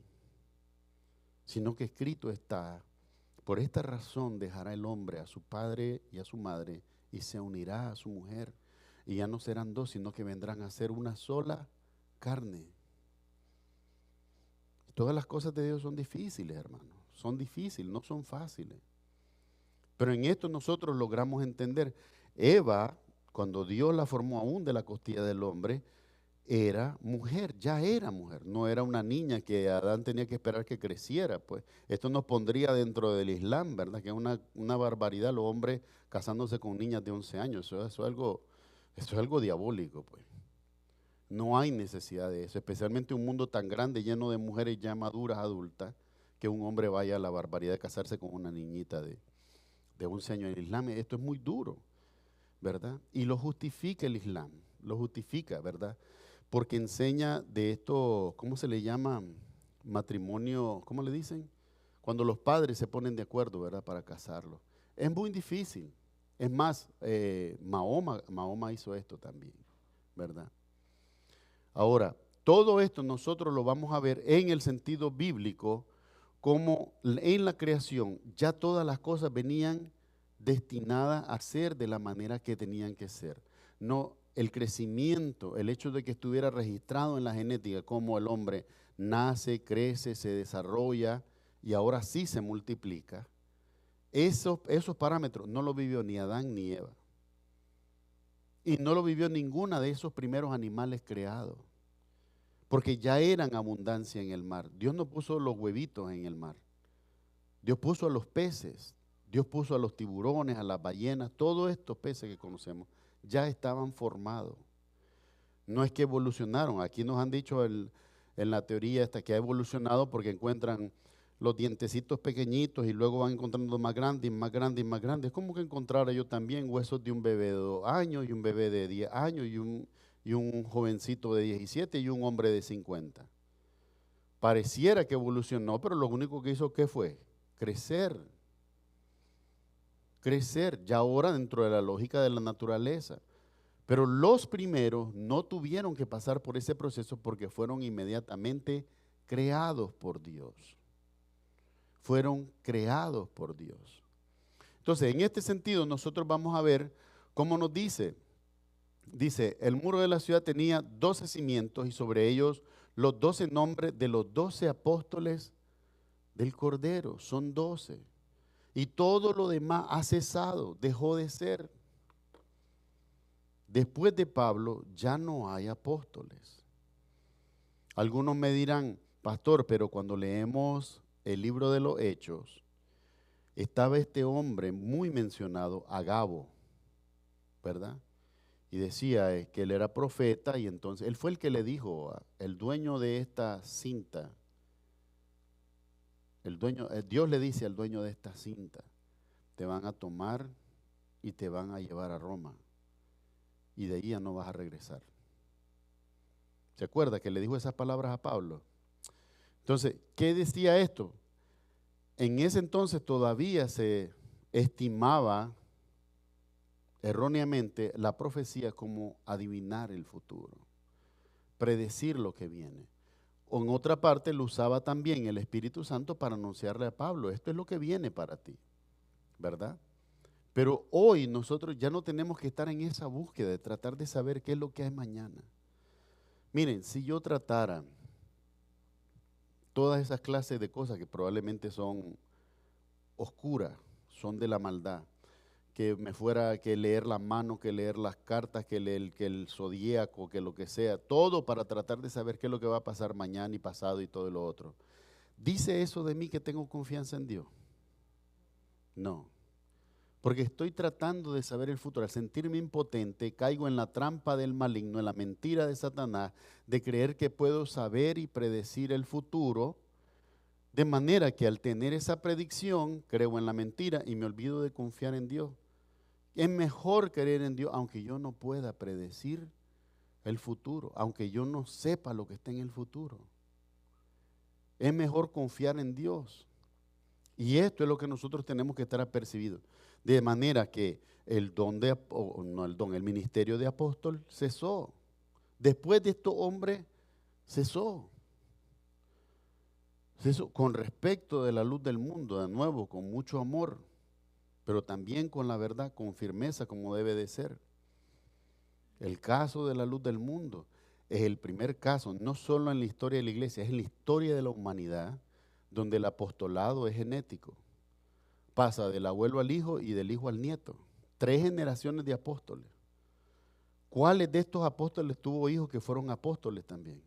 sino que escrito está, por esta razón dejará el hombre a su padre y a su madre y se unirá a su mujer y ya no serán dos, sino que vendrán a ser una sola carne. Todas las cosas de Dios son difíciles, hermano, son difíciles, no son fáciles. Pero en esto nosotros logramos entender, Eva, cuando Dios la formó aún de la costilla del hombre, era mujer, ya era mujer, no era una niña que Adán tenía que esperar que creciera, pues. Esto nos pondría dentro del Islam, ¿verdad? Que es una barbaridad los hombres casándose con niñas de 11 años, eso es algo diabólico, pues. No hay necesidad de eso, especialmente un mundo tan grande lleno de mujeres ya maduras, adultas, que un hombre vaya a la barbaridad de casarse con una niñita de 11 años en el Islam. Esto es muy duro, ¿verdad? Y lo justifica el Islam, lo justifica, ¿verdad? Porque enseña de esto, ¿cómo se le llama? Matrimonio, ¿cómo le dicen? Cuando los padres se ponen de acuerdo, ¿verdad? Para casarlos. Es muy difícil. Es más, Mahoma hizo esto también, ¿verdad? Ahora, todo esto nosotros lo vamos a ver en el sentido bíblico, como en la creación ya todas las cosas venían destinadas a ser de la manera que tenían que ser. No, el crecimiento, el hecho de que estuviera registrado en la genética, como el hombre nace, crece, se desarrolla y ahora sí se multiplica, esos parámetros no lo vivió ni Adán ni Eva. Y no lo vivió ninguna de esos primeros animales creados. Porque ya eran abundancia en el mar. Dios no puso los huevitos en el mar. Dios puso a los peces. Dios puso a los tiburones, a las ballenas. Todos estos peces que conocemos ya estaban formados. No es que evolucionaron. Aquí nos han dicho en la teoría esta que ha evolucionado porque encuentran los dientecitos pequeñitos y luego van encontrando más grandes y más grandes y más grandes. Es como que encontrara yo también huesos de un bebé de 2 años y un bebé de 10 años y un jovencito de 17 y un hombre de 50. Pareciera que evolucionó, pero lo único que hizo, ¿qué fue? Crecer. Crecer, ya ahora dentro de la lógica de la naturaleza. Pero los primeros no tuvieron que pasar por ese proceso porque fueron inmediatamente creados por Dios. Fueron creados por Dios. Entonces, en este sentido, nosotros vamos a ver cómo nos dice, el muro de la ciudad tenía 12 cimientos y sobre ellos los 12 nombres de los 12 apóstoles del Cordero, son 12. Y todo lo demás ha cesado, dejó de ser. Después de Pablo ya no hay apóstoles. Algunos me dirán, pastor, pero cuando leemos el libro de los Hechos, estaba este hombre muy mencionado, Agabo, ¿verdad? Y decía que él era profeta y entonces él fue el que le dijo, el dueño de esta cinta, Dios le dice al dueño de esta cinta, te van a tomar y te van a llevar a Roma y de ahí ya no vas a regresar. ¿Se acuerda que le dijo esas palabras a Pablo? Entonces, ¿qué decía esto? En ese entonces todavía se estimaba erróneamente la profecía como adivinar el futuro, predecir lo que viene. O en otra parte lo usaba también el Espíritu Santo para anunciarle a Pablo, esto es lo que viene para ti, ¿verdad? Pero hoy nosotros ya no tenemos que estar en esa búsqueda de tratar de saber qué es lo que hay mañana. Miren, si yo tratara todas esas clases de cosas que probablemente son oscuras, son de la maldad, que me fuera que leer la mano, que leer las cartas, que el zodíaco, que lo que sea, todo para tratar de saber qué es lo que va a pasar mañana y pasado y todo lo otro. ¿Dice eso de mí que tengo confianza en Dios? No, porque estoy tratando de saber el futuro. Al sentirme impotente, caigo en la trampa del maligno, en la mentira de Satanás, de creer que puedo saber y predecir el futuro, de manera que al tener esa predicción, creo en la mentira y me olvido de confiar en Dios. Es mejor creer en Dios, aunque yo no pueda predecir el futuro, aunque yo no sepa lo que está en el futuro. Es mejor confiar en Dios. Y esto es lo que nosotros tenemos que estar apercibidos. De manera que el ministerio de apóstol cesó. Después de estos hombres, cesó. Cesó con respecto de la luz del mundo, de nuevo, con mucho amor, pero también con la verdad, con firmeza como debe de ser. El caso de la luz del mundo es el primer caso, no solo en la historia de la iglesia, es en la historia de la humanidad, donde el apostolado es genético. Pasa del abuelo al hijo y del hijo al nieto. 3 generaciones de apóstoles. ¿Cuáles de estos apóstoles tuvo hijos que fueron apóstoles también?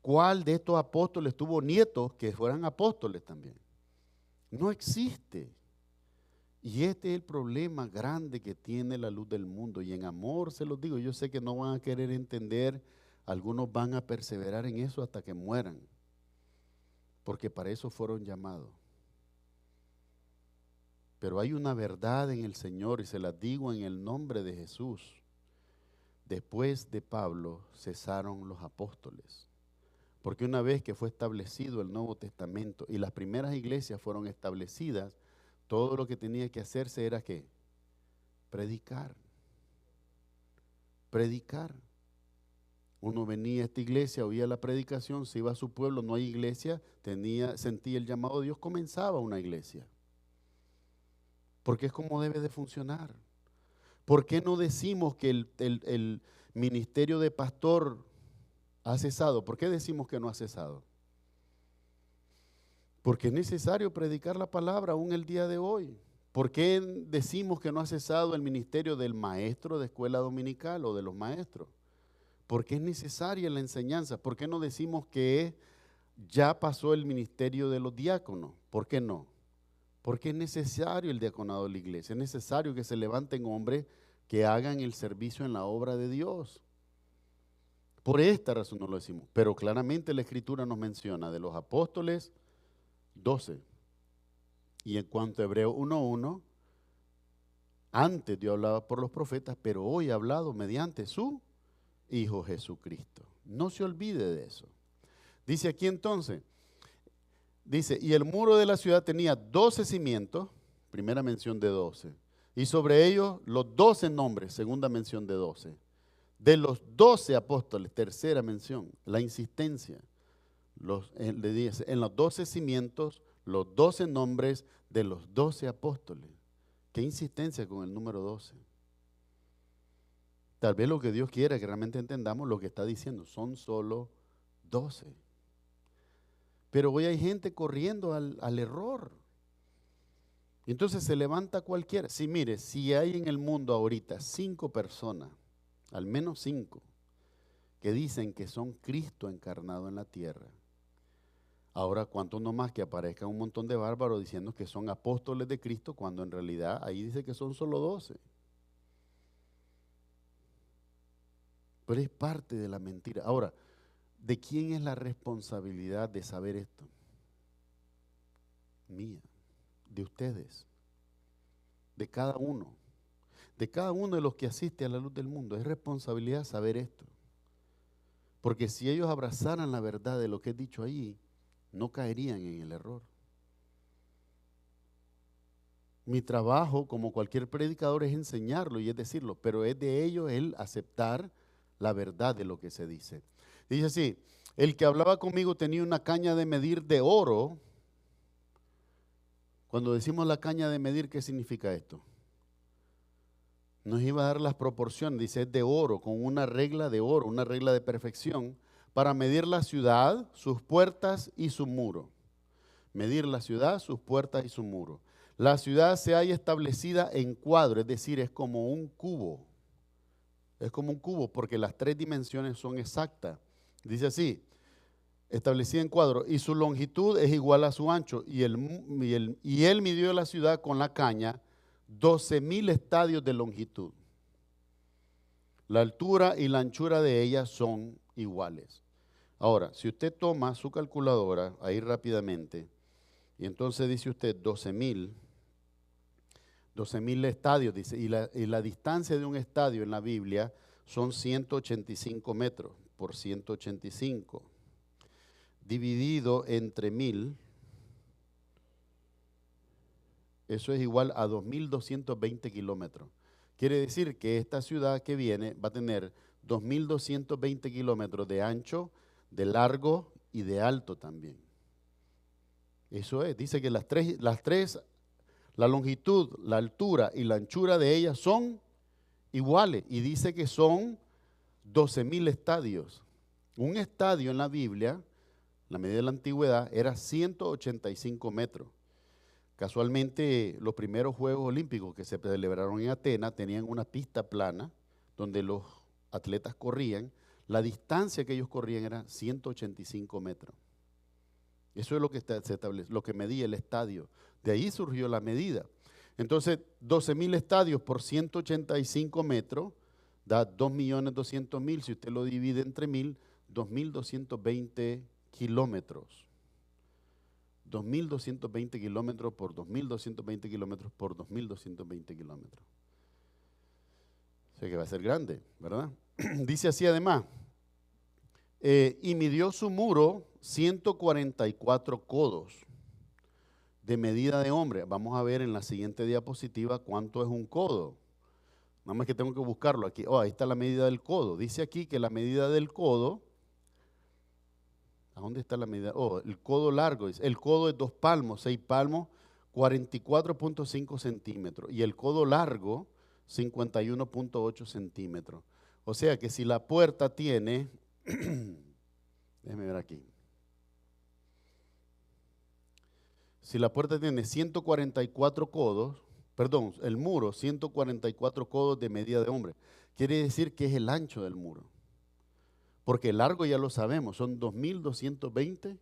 ¿Cuál de estos apóstoles tuvo nietos que fueran apóstoles también? No existe. Y este es el problema grande que tiene la luz del mundo. Y en amor se los digo, yo sé que no van a querer entender, algunos van a perseverar en eso hasta que mueran. porque para eso fueron llamados. Pero hay una verdad en el Señor y se las digo en el nombre de Jesús. Después de Pablo cesaron los apóstoles. Porque una vez que fue establecido el Nuevo Testamento y las primeras iglesias fueron establecidas, todo lo que tenía que hacerse era ¿qué? Predicar. Predicar. Uno venía a esta iglesia, oía la predicación, se iba a su pueblo, no hay iglesia, sentía el llamado de Dios, comenzaba una iglesia. Porque es como debe de funcionar. ¿Por qué no decimos que el ministerio de pastor ha cesado? ¿Por qué decimos que no ha cesado? Porque es necesario predicar la palabra aún el día de hoy. ¿Por qué decimos que no ha cesado el ministerio del maestro de escuela dominical o de los maestros? Porque es necesaria la enseñanza. ¿Por qué no decimos que ya pasó el ministerio de los diáconos? ¿Por qué no? Porque es necesario el diaconado de la iglesia. Es necesario que se levanten hombres que hagan el servicio en la obra de Dios. Por esta razón no lo decimos. Pero claramente la Escritura nos menciona de los apóstoles 12. Y en cuanto a Hebreo 1:1, antes Dios hablaba por los profetas, pero hoy ha hablado mediante su Hijo Jesucristo. No se olvide de eso. Dice aquí entonces, dice, y el muro de la ciudad tenía 12 cimientos, primera mención de 12, y sobre ellos los 12 nombres, segunda mención de 12. De los 12 apóstoles, tercera mención, la insistencia, le dice, en los 12 cimientos, los 12 nombres de los 12 apóstoles. ¿Qué insistencia con el número 12? Tal vez lo que Dios quiera que realmente entendamos lo que está diciendo, son solo 12. Pero hoy hay gente corriendo al error. Y entonces se levanta cualquiera. Sí, mire, si hay en el mundo ahorita 5 personas, al menos 5, que dicen que son Cristo encarnado en la tierra, ahora cuánto no más que aparezca un montón de bárbaros diciendo que son apóstoles de Cristo, cuando en realidad ahí dice que son solo 12. Pero es parte de la mentira. Ahora, ¿de quién es la responsabilidad de saber esto? Mía, de ustedes, de cada uno de los que asiste a la luz del mundo. Es responsabilidad saber esto. Porque si ellos abrazaran la verdad de lo que he dicho ahí, no caerían en el error. Mi trabajo, como cualquier predicador, es enseñarlo y es decirlo, pero es de ellos el aceptar la verdad de lo que se dice. Dice así, el que hablaba conmigo tenía una caña de medir de oro. Cuando decimos la caña de medir, ¿qué significa esto? Nos iba a dar las proporciones, dice, es de oro, con una regla de oro, una regla de perfección, para medir la ciudad, sus puertas y su muro. Medir la ciudad, sus puertas y su muro. La ciudad se halla establecida en cuadro, es decir, es como un cubo. Es como un cubo porque las 3 dimensiones son exactas. Dice así, establecida en cuadro, y su longitud es igual a su ancho. Y él midió la ciudad con la caña 12,000 estadios de longitud. La altura y la anchura de ella son iguales. Ahora, si usted toma su calculadora, ahí rápidamente, y entonces dice usted 12,000 estadios, dice, y la distancia de un estadio en la Biblia son 185 metros por 185, dividido entre 1000, eso es igual a 2.220 kilómetros. Quiere decir que esta ciudad que viene va a tener 2.220 kilómetros de ancho, de largo y de alto también. Eso es, dice que las tres, la longitud, la altura y la anchura de ellas son iguales. Y dice que son 12,000 estadios. Un estadio en la Biblia, la medida de la antigüedad, era 185 metros. Casualmente, los primeros Juegos Olímpicos que se celebraron en Atenas tenían una pista plana donde los atletas corrían. La distancia que ellos corrían era 185 metros. Eso es lo que se establece, lo que medía el estadio. De ahí surgió la medida. Entonces, 12,000 estadios por 185 metros da 2.200.000. Si usted lo divide entre 1000, 2.220 kilómetros. 2.220 kilómetros por 2.220 kilómetros por 2.220 kilómetros. O sea que va a ser grande, ¿verdad? Dice así además, y midió su muro 144 codos de medida de hombre. Vamos a ver en la siguiente diapositiva cuánto es un codo. Nada más que tengo que buscarlo aquí. Oh, ahí está la medida del codo. Dice aquí que la medida del codo, ¿a dónde está la medida? Oh, el codo largo. El codo es 2 palmos, 6 palmos, 44.5 centímetros. Y el codo largo, 51.8 centímetros. O sea que si la puerta tiene, déjeme ver aquí. Si la puerta tiene 144 codos, perdón, el muro, 144 codos de medida de hombre, quiere decir que es el ancho del muro. Porque el largo ya lo sabemos, son 2.220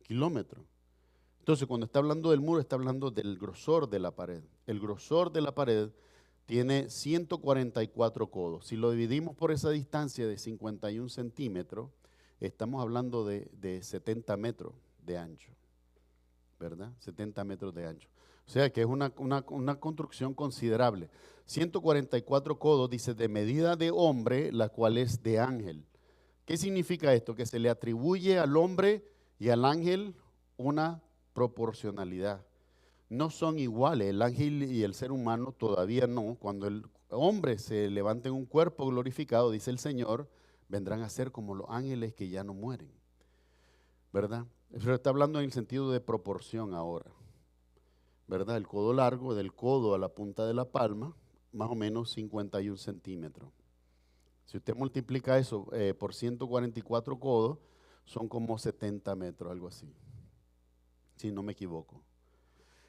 kilómetros. Entonces, cuando está hablando del muro, está hablando del grosor de la pared. El grosor de la pared tiene 144 codos. Si lo dividimos por esa distancia de 51 centímetros, estamos hablando de 70 metros de ancho, ¿verdad? 70 metros de ancho. O sea que es una construcción considerable. 144 codos, dice, de medida de hombre, la cual es de ángel. ¿Qué significa esto? Que se le atribuye al hombre y al ángel una proporcionalidad. No son iguales, el ángel y el ser humano todavía no. Cuando el hombre se levante en un cuerpo glorificado, dice el Señor, vendrán a ser como los ángeles que ya no mueren, ¿verdad? Pero está hablando en el sentido de proporción ahora, ¿verdad? El codo largo, del codo a la punta de la palma, más o menos 51 centímetros. Si usted multiplica eso por 144 codos, son como 70 metros, algo así, si no me equivoco.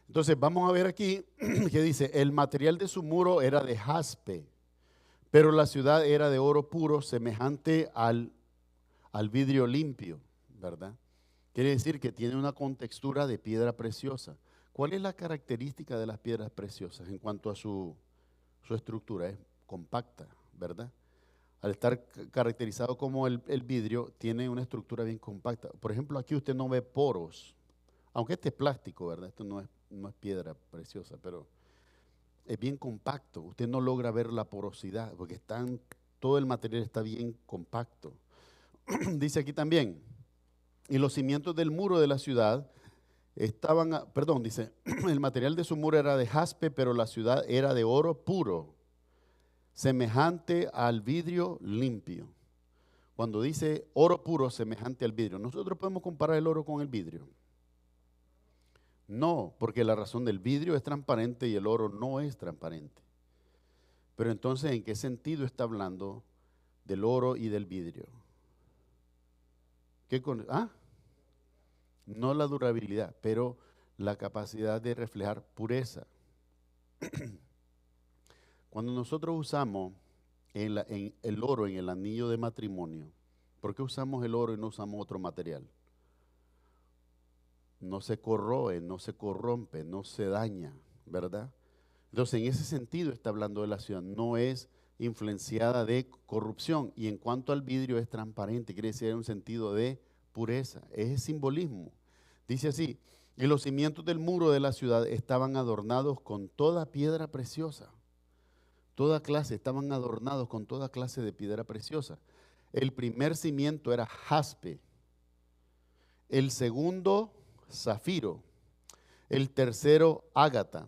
Entonces vamos a ver aquí que dice, el material de su muro era de jaspe, pero la ciudad era de oro puro, semejante al vidrio limpio, ¿verdad? Quiere decir que tiene una contextura de piedra preciosa. ¿Cuál es la característica de las piedras preciosas en cuanto a su estructura? Es compacta, ¿verdad? Al estar caracterizado como el vidrio, tiene una estructura bien compacta. Por ejemplo, aquí usted no ve poros, aunque este es plástico, ¿verdad? Esto no es piedra preciosa, pero es bien compacto. Usted no logra ver la porosidad, porque todo el material está bien compacto. Dice aquí también, y los cimientos del muro de la ciudad dice, el material de su muro era de jaspe, pero la ciudad era de oro puro, semejante al vidrio limpio. Cuando dice oro puro, semejante al vidrio, ¿nosotros podemos comparar el oro con el vidrio? No, porque la razón del vidrio es transparente y el oro no es transparente. Pero entonces, ¿en qué sentido está hablando del oro y del vidrio? No la durabilidad, pero la capacidad de reflejar pureza. Cuando nosotros usamos el oro en el anillo de matrimonio, ¿por qué usamos el oro y no usamos otro material? No se corroe, no se corrompe, no se daña, ¿verdad? Entonces, en ese sentido está hablando de la ciudad, no es influenciada de corrupción. Y en cuanto al vidrio, es transparente, quiere decir en un sentido de pureza, es simbolismo. Dice así, y los cimientos del muro de la ciudad estaban adornados con toda piedra preciosa. Estaban adornados con toda clase de piedra preciosa. El primer cimiento era jaspe, el segundo zafiro, el tercero ágata,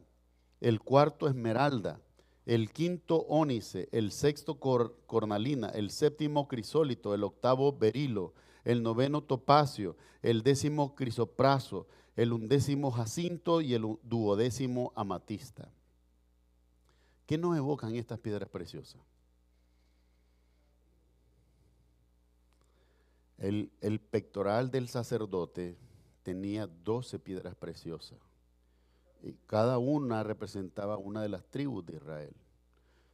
el cuarto esmeralda, el quinto ónice, el sexto cornalina, el séptimo crisólito, el octavo berilo, el noveno topacio, el décimo crisopraso, el undécimo jacinto y el duodécimo amatista. ¿Qué nos evocan estas piedras preciosas? El pectoral del sacerdote tenía 12 piedras preciosas y cada una representaba una de las tribus de Israel.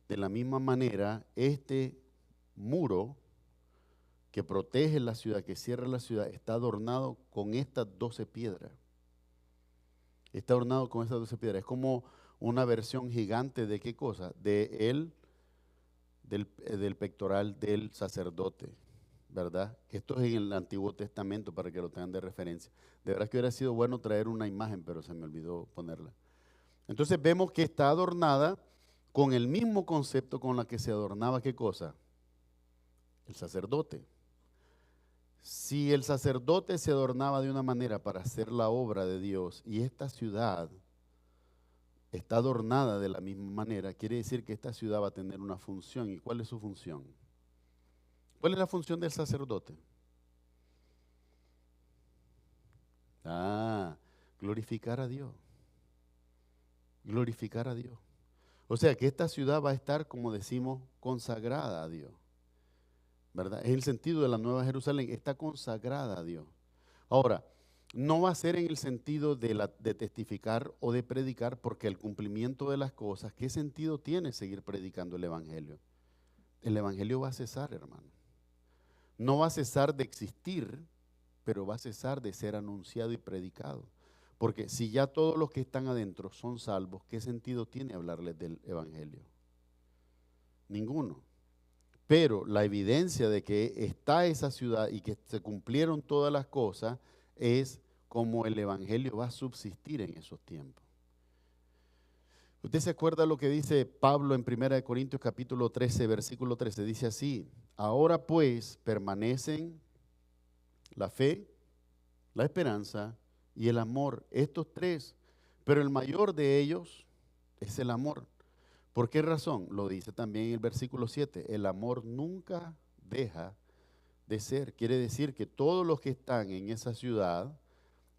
De la misma manera, este muro que protege la ciudad, que cierra la ciudad, está adornado con estas 12 piedras. Está adornado con estas 12 piedras. Es como una versión gigante de ¿qué cosa? Del pectoral del sacerdote. ¿verdad? Esto es en el Antiguo Testamento para que lo tengan de referencia. De verdad que hubiera sido bueno traer una imagen, pero se me olvidó ponerla. Entonces vemos que está adornada con el mismo concepto con la que se adornaba, ¿qué cosa? El sacerdote. Si el sacerdote se adornaba de una manera para hacer la obra de Dios y esta ciudad está adornada de la misma manera, quiere decir que esta ciudad va a tener una función. ¿Y cuál es su función? ¿Cuál es la función del sacerdote? Glorificar a Dios. Glorificar a Dios. O sea que esta ciudad va a estar, como decimos, consagrada a Dios, ¿verdad? Es el sentido de la Nueva Jerusalén, está consagrada a Dios. Ahora, no va a ser en el sentido de testificar o de predicar, porque el cumplimiento de las cosas, ¿qué sentido tiene seguir predicando el Evangelio? El Evangelio va a cesar, hermano. No va a cesar de existir, pero va a cesar de ser anunciado y predicado. Porque si ya todos los que están adentro son salvos, ¿qué sentido tiene hablarles del Evangelio? Ninguno. Pero la evidencia de que está esa ciudad y que se cumplieron todas las cosas es como el Evangelio va a subsistir en esos tiempos. ¿Usted se acuerda lo que dice Pablo en 1 Corintios capítulo 13, versículo 13? Dice así: ahora pues permanecen la fe, la esperanza y el amor, estos tres, pero el mayor de ellos es el amor. ¿Por qué razón? Lo dice también en el versículo 7, el amor nunca deja de ser. Quiere decir que todos los que están en esa ciudad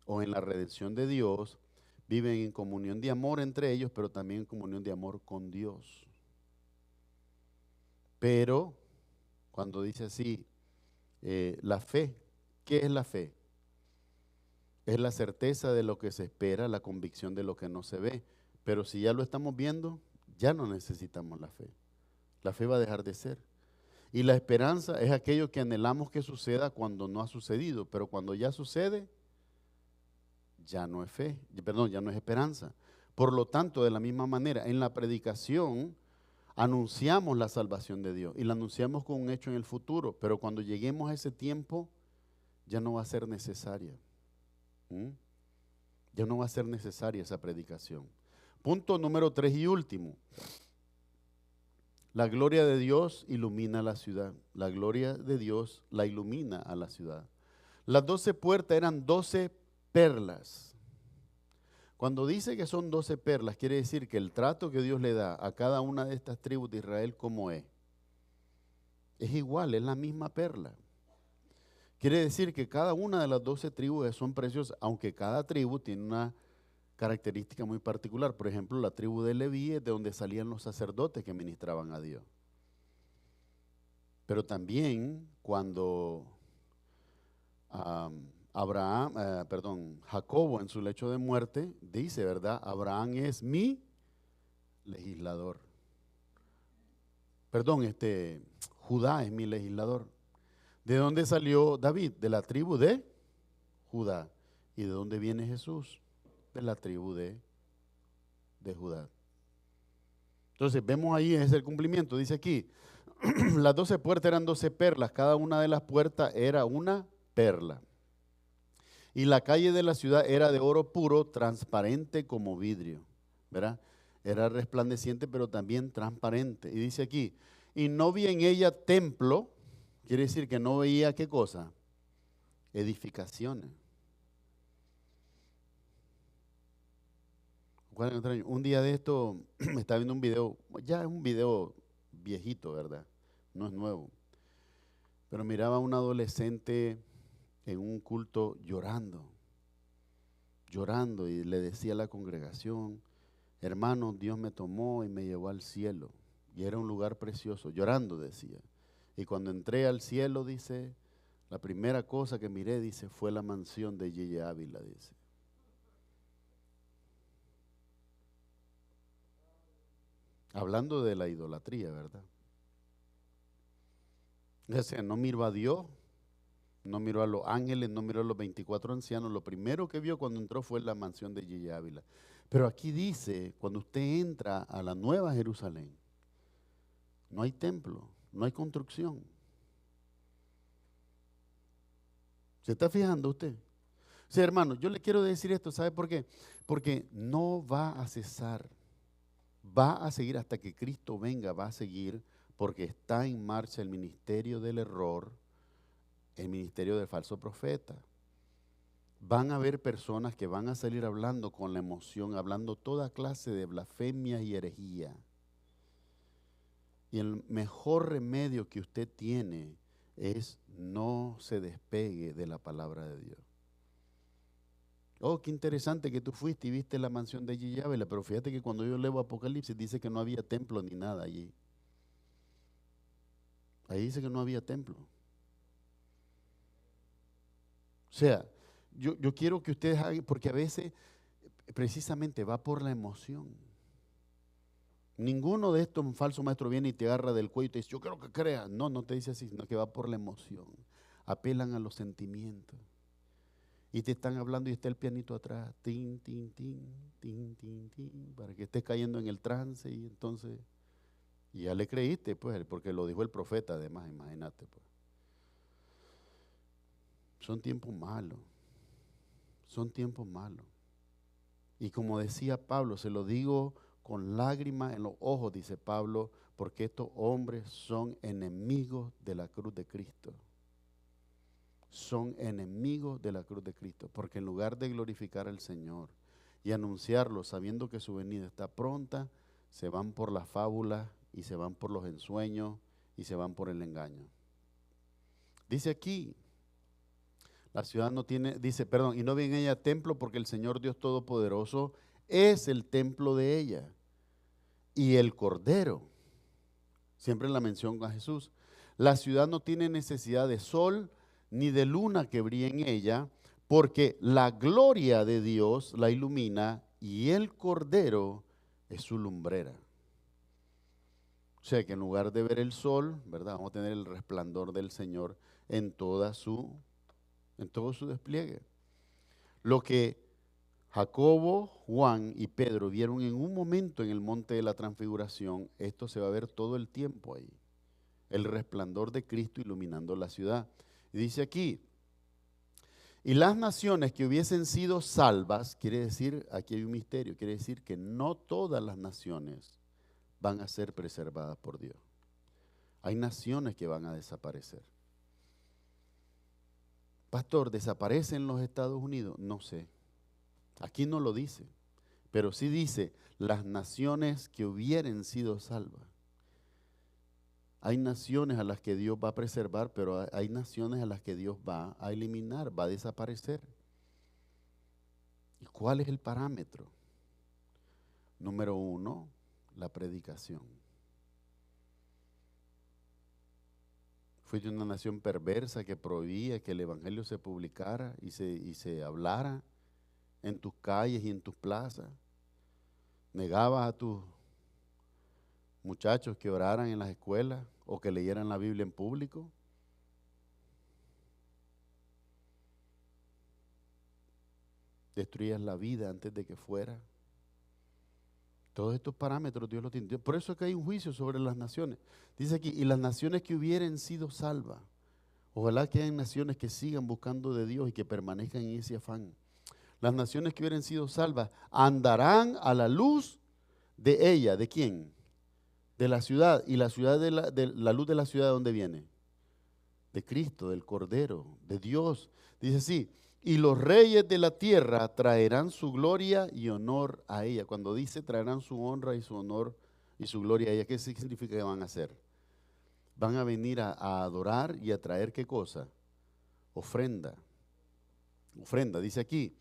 o en la redención de Dios viven en comunión de amor entre ellos, pero también en comunión de amor con Dios. Pero cuando dice así, la fe, ¿qué es la fe? Es la certeza de lo que se espera, la convicción de lo que no se ve. Pero si ya lo estamos viendo, ya no necesitamos la fe. La fe va a dejar de ser. Y la esperanza es aquello que anhelamos que suceda cuando no ha sucedido, pero cuando ya sucede, ya no es fe, perdón, ya no es esperanza. Por lo tanto, de la misma manera, en la predicación anunciamos la salvación de Dios y la anunciamos con un hecho en el futuro, pero cuando lleguemos a ese tiempo, ya no va a ser necesaria. Ya no va a ser necesaria esa predicación. Punto número 3 y último. La gloria de Dios ilumina la ciudad. La gloria de Dios la ilumina a la ciudad. Las 12 puertas eran 12 perlas. Cuando dice que son 12 perlas, quiere decir que el trato que Dios le da a cada una de estas tribus de Israel, ¿cómo es? Es igual, es la misma perla. Quiere decir que cada una de las 12 tribus son preciosas, aunque cada tribu tiene una característica muy particular. Por ejemplo, la tribu de Leví es de donde salían los sacerdotes que ministraban a Dios. Pero también cuando Jacobo en su lecho de muerte dice, ¿verdad? Abraham es mi legislador. Judá es mi legislador. ¿De dónde salió David? De la tribu de Judá. ¿Y de dónde viene Jesús? De la tribu de Judá. Entonces vemos ahí, es el cumplimiento. Dice aquí, las 12 puertas eran 12 perlas. Cada una de las puertas era una perla. Y la calle de la ciudad era de oro puro, transparente como vidrio, ¿verdad? Era resplandeciente, pero también transparente. Y dice aquí, y no vi en ella templo. Quiere decir que no veía, ¿qué cosa? Edificaciones. Un día de esto me estaba viendo un video, ya es un video viejito, ¿verdad? No es nuevo. Pero miraba a un adolescente en un culto llorando y le decía a la congregación, hermano, Dios me tomó y me llevó al cielo. Y era un lugar precioso, llorando decía. Y cuando entré al cielo, dice, la primera cosa que miré, dice, fue la mansión de Yeye Ávila, dice. Hablando de la idolatría, ¿verdad? O sea, no miró a Dios, no miró a los ángeles, no miró a los 24 ancianos. Lo primero que vio cuando entró fue la mansión de Yeye Ávila. Pero aquí dice, cuando usted entra a la Nueva Jerusalén, no hay templo. No hay construcción. ¿Se está fijando usted? O sea, hermano, yo le quiero decir esto, ¿sabe por qué? Porque no va a cesar, va a seguir hasta que Cristo venga, va a seguir, porque está en marcha el ministerio del error, el ministerio del falso profeta. Van a haber personas que van a salir hablando con la emoción, hablando toda clase de blasfemia y herejía. Y el mejor remedio que usted tiene es no se despegue de la palabra de Dios. Oh, qué interesante que tú fuiste y viste la mansión de Yahweh, pero fíjate que cuando yo leo Apocalipsis dice que no había templo ni nada allí. Ahí dice que no había templo. O sea, yo quiero que ustedes hagan, porque a veces precisamente va por la emoción. Ninguno de estos falsos maestros viene y te agarra del cuello y te dice, yo quiero que creas. No, no te dice así, sino que va por la emoción. Apelan a los sentimientos. Y te están hablando y está el pianito atrás, tin, tin, tin, tin, tin, tin, para que estés cayendo en el trance y entonces, y ya le creíste, pues, porque lo dijo el profeta además, imagínate, pues. Son tiempos malos, son tiempos malos. Y como decía Pablo, se lo digo con lágrimas en los ojos, dice Pablo, porque estos hombres son enemigos de la cruz de Cristo. Son enemigos de la cruz de Cristo, porque en lugar de glorificar al Señor y anunciarlo sabiendo que su venida está pronta, se van por las fábulas y se van por los ensueños y se van por el engaño. Dice aquí, la ciudad no tiene, dice, perdón, y no ve en ella templo porque el Señor Dios Todopoderoso es el templo de ella y el Cordero. Siempre la mención a Jesús. La ciudad no tiene necesidad de sol ni de luna que brille en ella, porque la gloria de Dios la ilumina y el Cordero es su lumbrera. O sea que en lugar de ver el sol, ¿verdad? Vamos a tener el resplandor del Señor en todo su despliegue. Lo que Jacobo, Juan y Pedro vieron en un momento en el monte de la transfiguración, esto se va a ver todo el tiempo ahí. El resplandor de Cristo iluminando la ciudad. Y dice aquí, y las naciones que hubiesen sido salvas, quiere decir, aquí hay un misterio, quiere decir que no todas las naciones van a ser preservadas por Dios. Hay naciones que van a desaparecer. Pastor, ¿desaparecen los Estados Unidos? No sé. Aquí no lo dice, pero sí dice las naciones que hubieren sido salvas. Hay naciones a las que Dios va a preservar, pero hay naciones a las que Dios va a eliminar, va a desaparecer. ¿Y cuál es el parámetro? Número 1, la predicación. Fue de una nación perversa que prohibía que el evangelio se publicara y se hablara en tus calles y en tus plazas. Negabas a tus muchachos que oraran en las escuelas o que leyeran la Biblia en público. Destruías la vida antes de que fuera. Todos estos parámetros Dios los tiene. Por eso es que hay un juicio sobre las naciones. Dice aquí, y las naciones que hubieren sido salvas. Ojalá que hayan naciones que sigan buscando de Dios y que permanezcan en ese afán. Las naciones que hubieran sido salvas andarán a la luz de ella. ¿De quién? De la ciudad. ¿Y la ciudad de la luz de la ciudad de dónde viene? De Cristo, del Cordero, de Dios. Dice así, y los reyes de la tierra traerán su gloria y honor a ella. Cuando dice traerán su honra y su honor y su gloria a ella, ¿qué significa que van a hacer? Van a venir a adorar y a traer ¿qué cosa? Ofrenda. Ofrenda, dice aquí.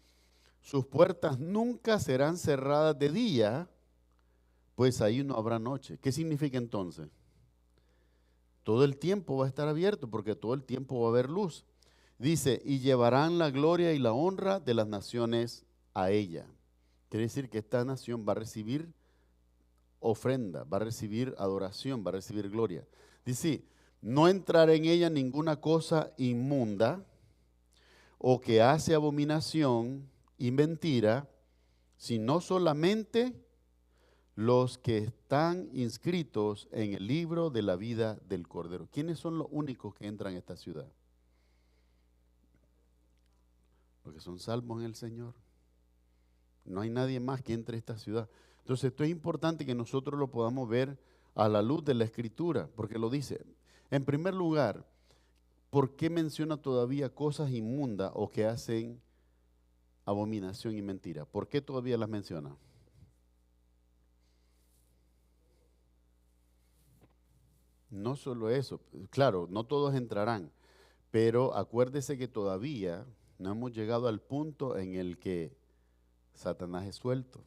Sus puertas nunca serán cerradas de día, pues ahí no habrá noche. ¿Qué significa entonces? Todo el tiempo va a estar abierto porque todo el tiempo va a haber luz. Dice, y llevarán la gloria y la honra de las naciones a ella. Quiere decir que esta nación va a recibir ofrenda, va a recibir adoración, va a recibir gloria. Dice, no entrará en ella ninguna cosa inmunda o que hace abominación y mentira, sino solamente los que están inscritos en el libro de la vida del Cordero. ¿Quiénes son los únicos que entran a esta ciudad? porque son salvos en el Señor. No hay nadie más que entre a esta ciudad. Entonces esto es importante que nosotros lo podamos ver a la luz de la Escritura, porque lo dice. En primer lugar, ¿por qué menciona todavía cosas inmundas o que hacen abominación y mentira? ¿Por qué todavía las menciona? No solo eso, claro, no todos entrarán, pero acuérdese que todavía no hemos llegado al punto en el que Satanás es suelto.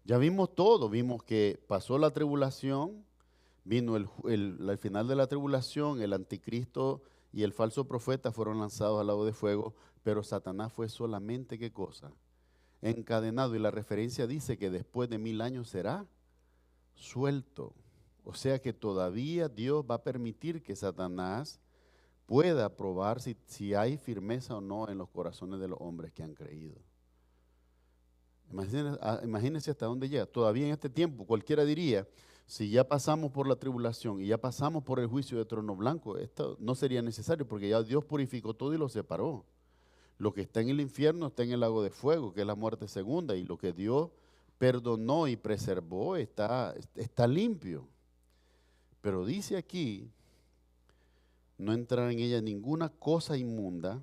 Ya vimos todo, vimos que pasó la tribulación, vino al final de la tribulación, el anticristo y el falso profeta fueron lanzados al lago de fuego, pero Satanás fue solamente, ¿qué cosa? Encadenado, y la referencia dice que después de 1000 años será suelto. O sea que todavía Dios va a permitir que Satanás pueda probar si hay firmeza o no en los corazones de los hombres que han creído. Imagínense hasta dónde llega. Todavía en este tiempo cualquiera diría, si ya pasamos por la tribulación y ya pasamos por el juicio de trono blanco, esto no sería necesario porque ya Dios purificó todo y lo separó. Lo que está en el infierno está en el lago de fuego, que es la muerte segunda, y lo que Dios perdonó y preservó está limpio. Pero dice aquí, no entrará en ella ninguna cosa inmunda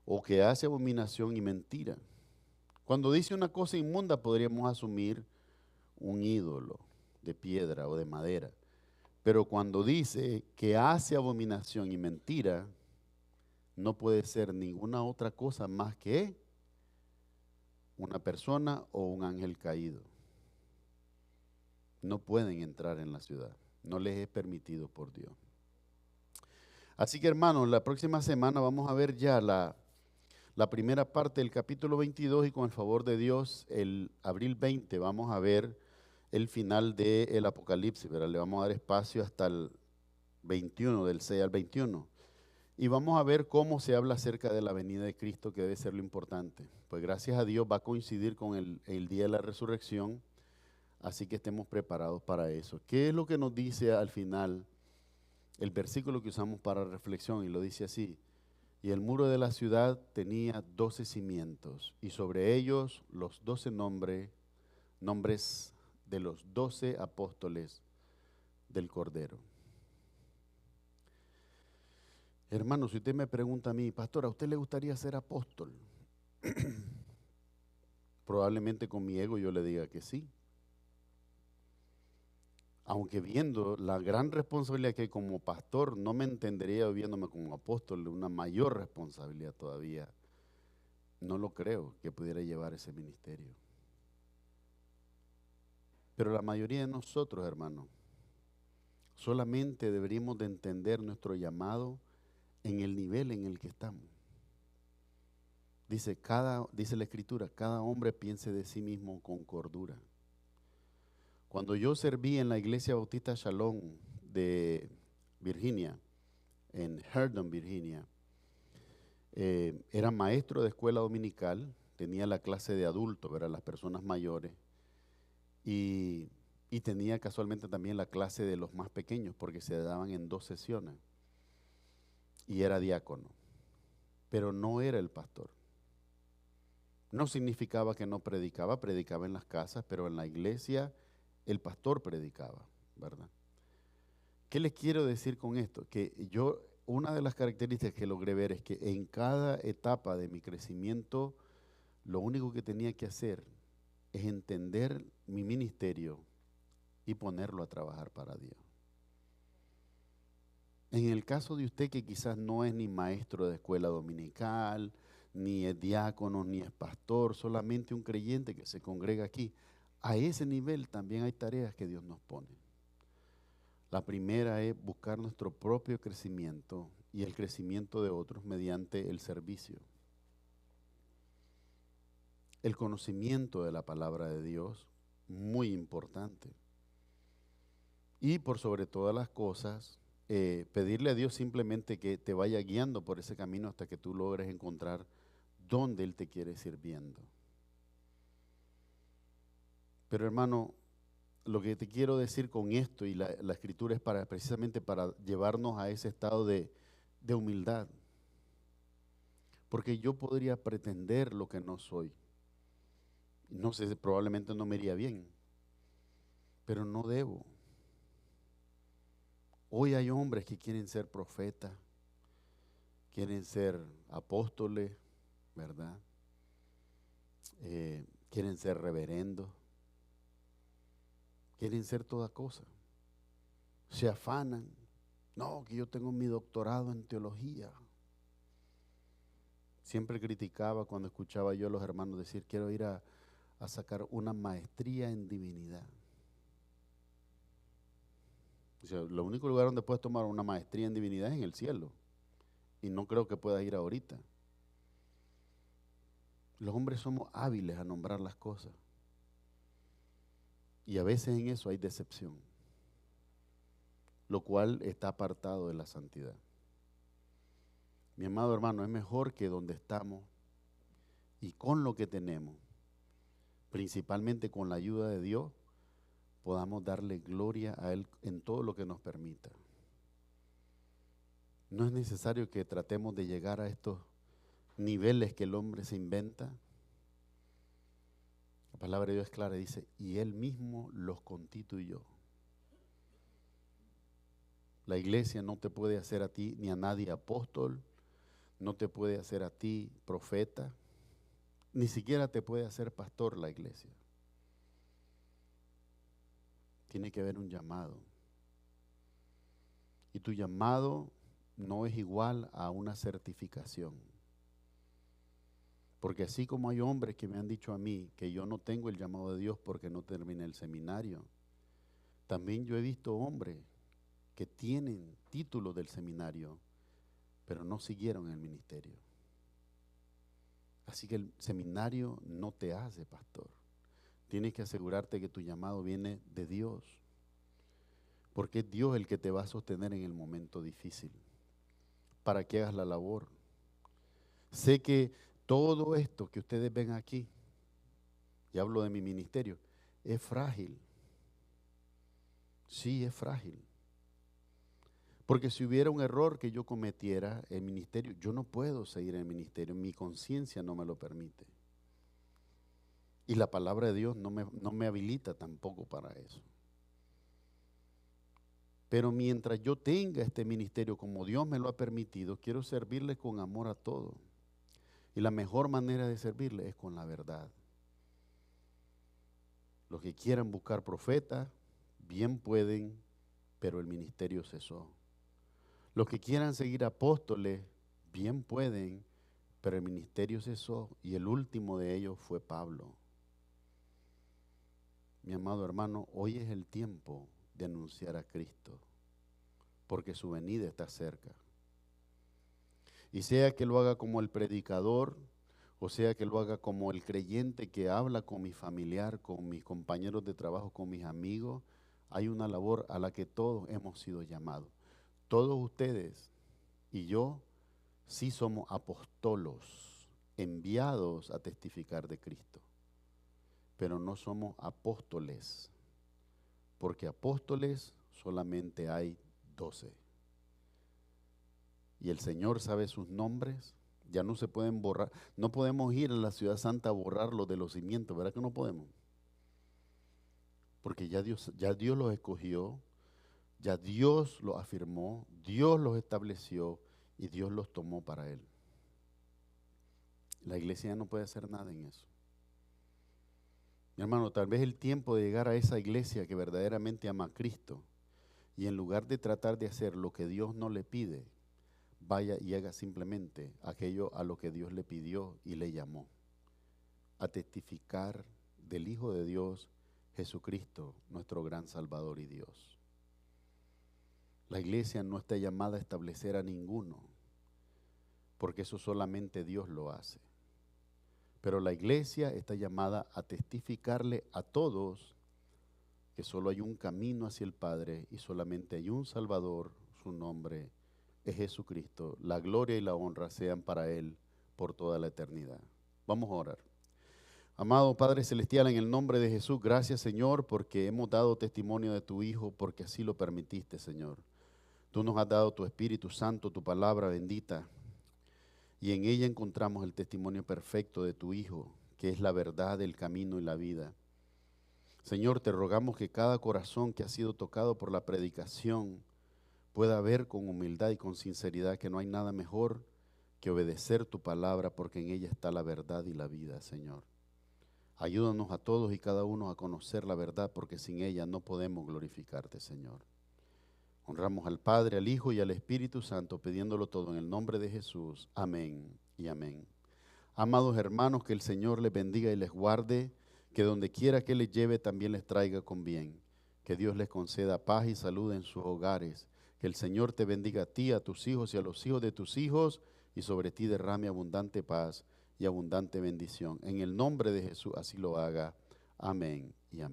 o que hace abominación y mentira. Cuando dice una cosa inmunda podríamos asumir un ídolo de piedra o de madera. Pero cuando dice que hace abominación y mentira, no puede ser ninguna otra cosa más que una persona o un ángel caído. No pueden entrar en la ciudad. No les es permitido por Dios. Así que hermanos, la próxima semana vamos a ver ya la primera parte del capítulo 22 y con el favor de Dios, el abril 20 vamos a ver el final del Apocalipsis, ¿verdad? Le vamos a dar espacio hasta el 21, del 6 al 21. Y vamos a ver cómo se habla acerca de la venida de Cristo, que debe ser lo importante. Pues gracias a Dios va a coincidir con el día de la resurrección. Así que estemos preparados para eso. ¿Qué es lo que nos dice al final el versículo que usamos para reflexión? Y lo dice así: y el muro de la ciudad tenía 12 cimientos, y sobre ellos los 12 nombres de los 12 apóstoles del Cordero. Hermano, si usted me pregunta a mí, pastor, ¿a usted le gustaría ser apóstol? Probablemente con mi ego yo le diga que sí. Aunque viendo la gran responsabilidad que hay como pastor, no me entendería viéndome como apóstol, una mayor responsabilidad todavía. No lo creo que pudiera llevar ese ministerio. Pero la mayoría de nosotros, hermanos, solamente deberíamos de entender nuestro llamado en el nivel en el que estamos. Dice la Escritura, cada hombre piense de sí mismo con cordura. Cuando yo serví en la Iglesia Bautista Shalom de Virginia, en Herndon, Virginia, era maestro de escuela dominical, tenía la clase de adultos, ¿verdad? Las personas mayores, y tenía casualmente también la clase de los más pequeños, porque se daban en 2 sesiones, y era diácono, pero no era el pastor. No significaba que no predicaba, predicaba en las casas, pero en la iglesia el pastor predicaba, ¿verdad? ¿Qué les quiero decir con esto? Que una de las características que logré ver es que en cada etapa de mi crecimiento, lo único que tenía que hacer es entender mi ministerio y ponerlo a trabajar para Dios. En el caso de usted que quizás no es ni maestro de escuela dominical, ni es diácono, ni es pastor, solamente un creyente que se congrega aquí, a ese nivel también hay tareas que Dios nos pone. La primera es buscar nuestro propio crecimiento y el crecimiento de otros mediante el servicio. El conocimiento de la palabra de Dios, muy importante. Y por sobre todas las cosas, pedirle a Dios simplemente que te vaya guiando por ese camino hasta que tú logres encontrar dónde Él te quiere sirviendo. Pero hermano, lo que te quiero decir con esto y la Escritura es precisamente para llevarnos a ese estado de humildad. Porque yo podría pretender lo que no soy. No sé, probablemente no me iría bien, pero no debo. Hoy hay hombres que quieren ser profetas, quieren ser apóstoles, ¿verdad? Quieren ser reverendos, quieren ser toda cosa. Se afanan. No, que yo tengo mi doctorado en teología. Siempre criticaba cuando escuchaba yo a los hermanos decir, quiero ir a sacar una maestría en divinidad. O sea, lo único lugar donde puedes tomar una maestría en divinidad es en el cielo. Y no creo que puedas ir ahorita. Los hombres somos hábiles a nombrar las cosas. Y a veces en eso hay decepción, lo cual está apartado de la santidad. Mi amado hermano, es mejor que donde estamos y con lo que tenemos, principalmente con la ayuda de Dios, podamos darle gloria a Él en todo lo que nos permita. No es necesario que tratemos de llegar a estos niveles que el hombre se inventa. La palabra de Dios es clara, dice, y Él mismo los constituyó. La iglesia no te puede hacer a ti ni a nadie apóstol, no te puede hacer a ti profeta, ni siquiera te puede hacer pastor la iglesia. Tiene que haber un llamado. Y tu llamado no es igual a una certificación. Porque así como hay hombres que me han dicho a mí que yo no tengo el llamado de Dios porque no terminé el seminario, también yo he visto hombres que tienen título del seminario, pero no siguieron el ministerio. Así que el seminario no te hace pastor. Tienes que asegurarte que tu llamado viene de Dios, porque es Dios el que te va a sostener en el momento difícil, para que hagas la labor. Sé que todo esto que ustedes ven aquí, y hablo de mi ministerio, es frágil. Sí, es frágil. Porque si hubiera un error que yo cometiera en el ministerio, yo no puedo seguir en el ministerio, mi conciencia no me lo permite. Y la palabra de Dios no me habilita tampoco para eso. Pero mientras yo tenga este ministerio como Dios me lo ha permitido, quiero servirle con amor a todo. Y la mejor manera de servirle es con la verdad. Los que quieran buscar profetas, bien pueden, pero el ministerio cesó. Los que quieran seguir apóstoles, bien pueden, pero el ministerio cesó. Y el último de ellos fue Pablo. Mi amado hermano, hoy es el tiempo de anunciar a Cristo, porque su venida está cerca. Y sea que lo haga como el predicador, o sea que lo haga como el creyente que habla con mi familiar, con mis compañeros de trabajo, con mis amigos, hay una labor a la que todos hemos sido llamados. Todos ustedes y yo sí somos apóstolos, enviados a testificar de Cristo, pero no somos apóstoles, porque apóstoles solamente hay 12. Y el Señor sabe sus nombres, ya no se pueden borrar. No podemos ir a la ciudad santa a borrarlos de los cimientos, ¿verdad que no podemos? Porque ya Dios los escogió, ya Dios los afirmó, Dios los estableció y Dios los tomó para Él. La iglesia ya no puede hacer nada en eso. Mi hermano, tal vez el tiempo de llegar a esa iglesia que verdaderamente ama a Cristo y en lugar de tratar de hacer lo que Dios no le pide, vaya y haga simplemente aquello a lo que Dios le pidió y le llamó, a testificar del Hijo de Dios, Jesucristo, nuestro gran Salvador y Dios. La iglesia no está llamada a establecer a ninguno, porque eso solamente Dios lo hace. Pero la iglesia está llamada a testificarle a todos que solo hay un camino hacia el Padre y solamente hay un Salvador, su nombre es Jesucristo. La gloria y la honra sean para Él por toda la eternidad. Vamos a orar. Amado Padre Celestial, en el nombre de Jesús, gracias Señor, porque hemos dado testimonio de tu Hijo, porque así lo permitiste, Señor. Tú nos has dado tu Espíritu Santo, tu palabra bendita. y en ella encontramos el testimonio perfecto de tu Hijo, que es la verdad, el camino y la vida. Señor, te rogamos que cada corazón que ha sido tocado por la predicación pueda ver con humildad y con sinceridad que no hay nada mejor que obedecer tu palabra, porque en ella está la verdad y la vida, Señor. Ayúdanos a todos y cada uno a conocer la verdad, porque sin ella no podemos glorificarte, Señor. Honramos al Padre, al Hijo y al Espíritu Santo, pidiéndolo todo en el nombre de Jesús. Amén y amén. Amados hermanos, que el Señor les bendiga y les guarde, que donde quiera que les lleve también les traiga con bien. Que Dios les conceda paz y salud en sus hogares. Que el Señor te bendiga a ti, a tus hijos y a los hijos de tus hijos, y sobre ti derrame abundante paz y abundante bendición. En el nombre de Jesús así lo haga. Amén y amén.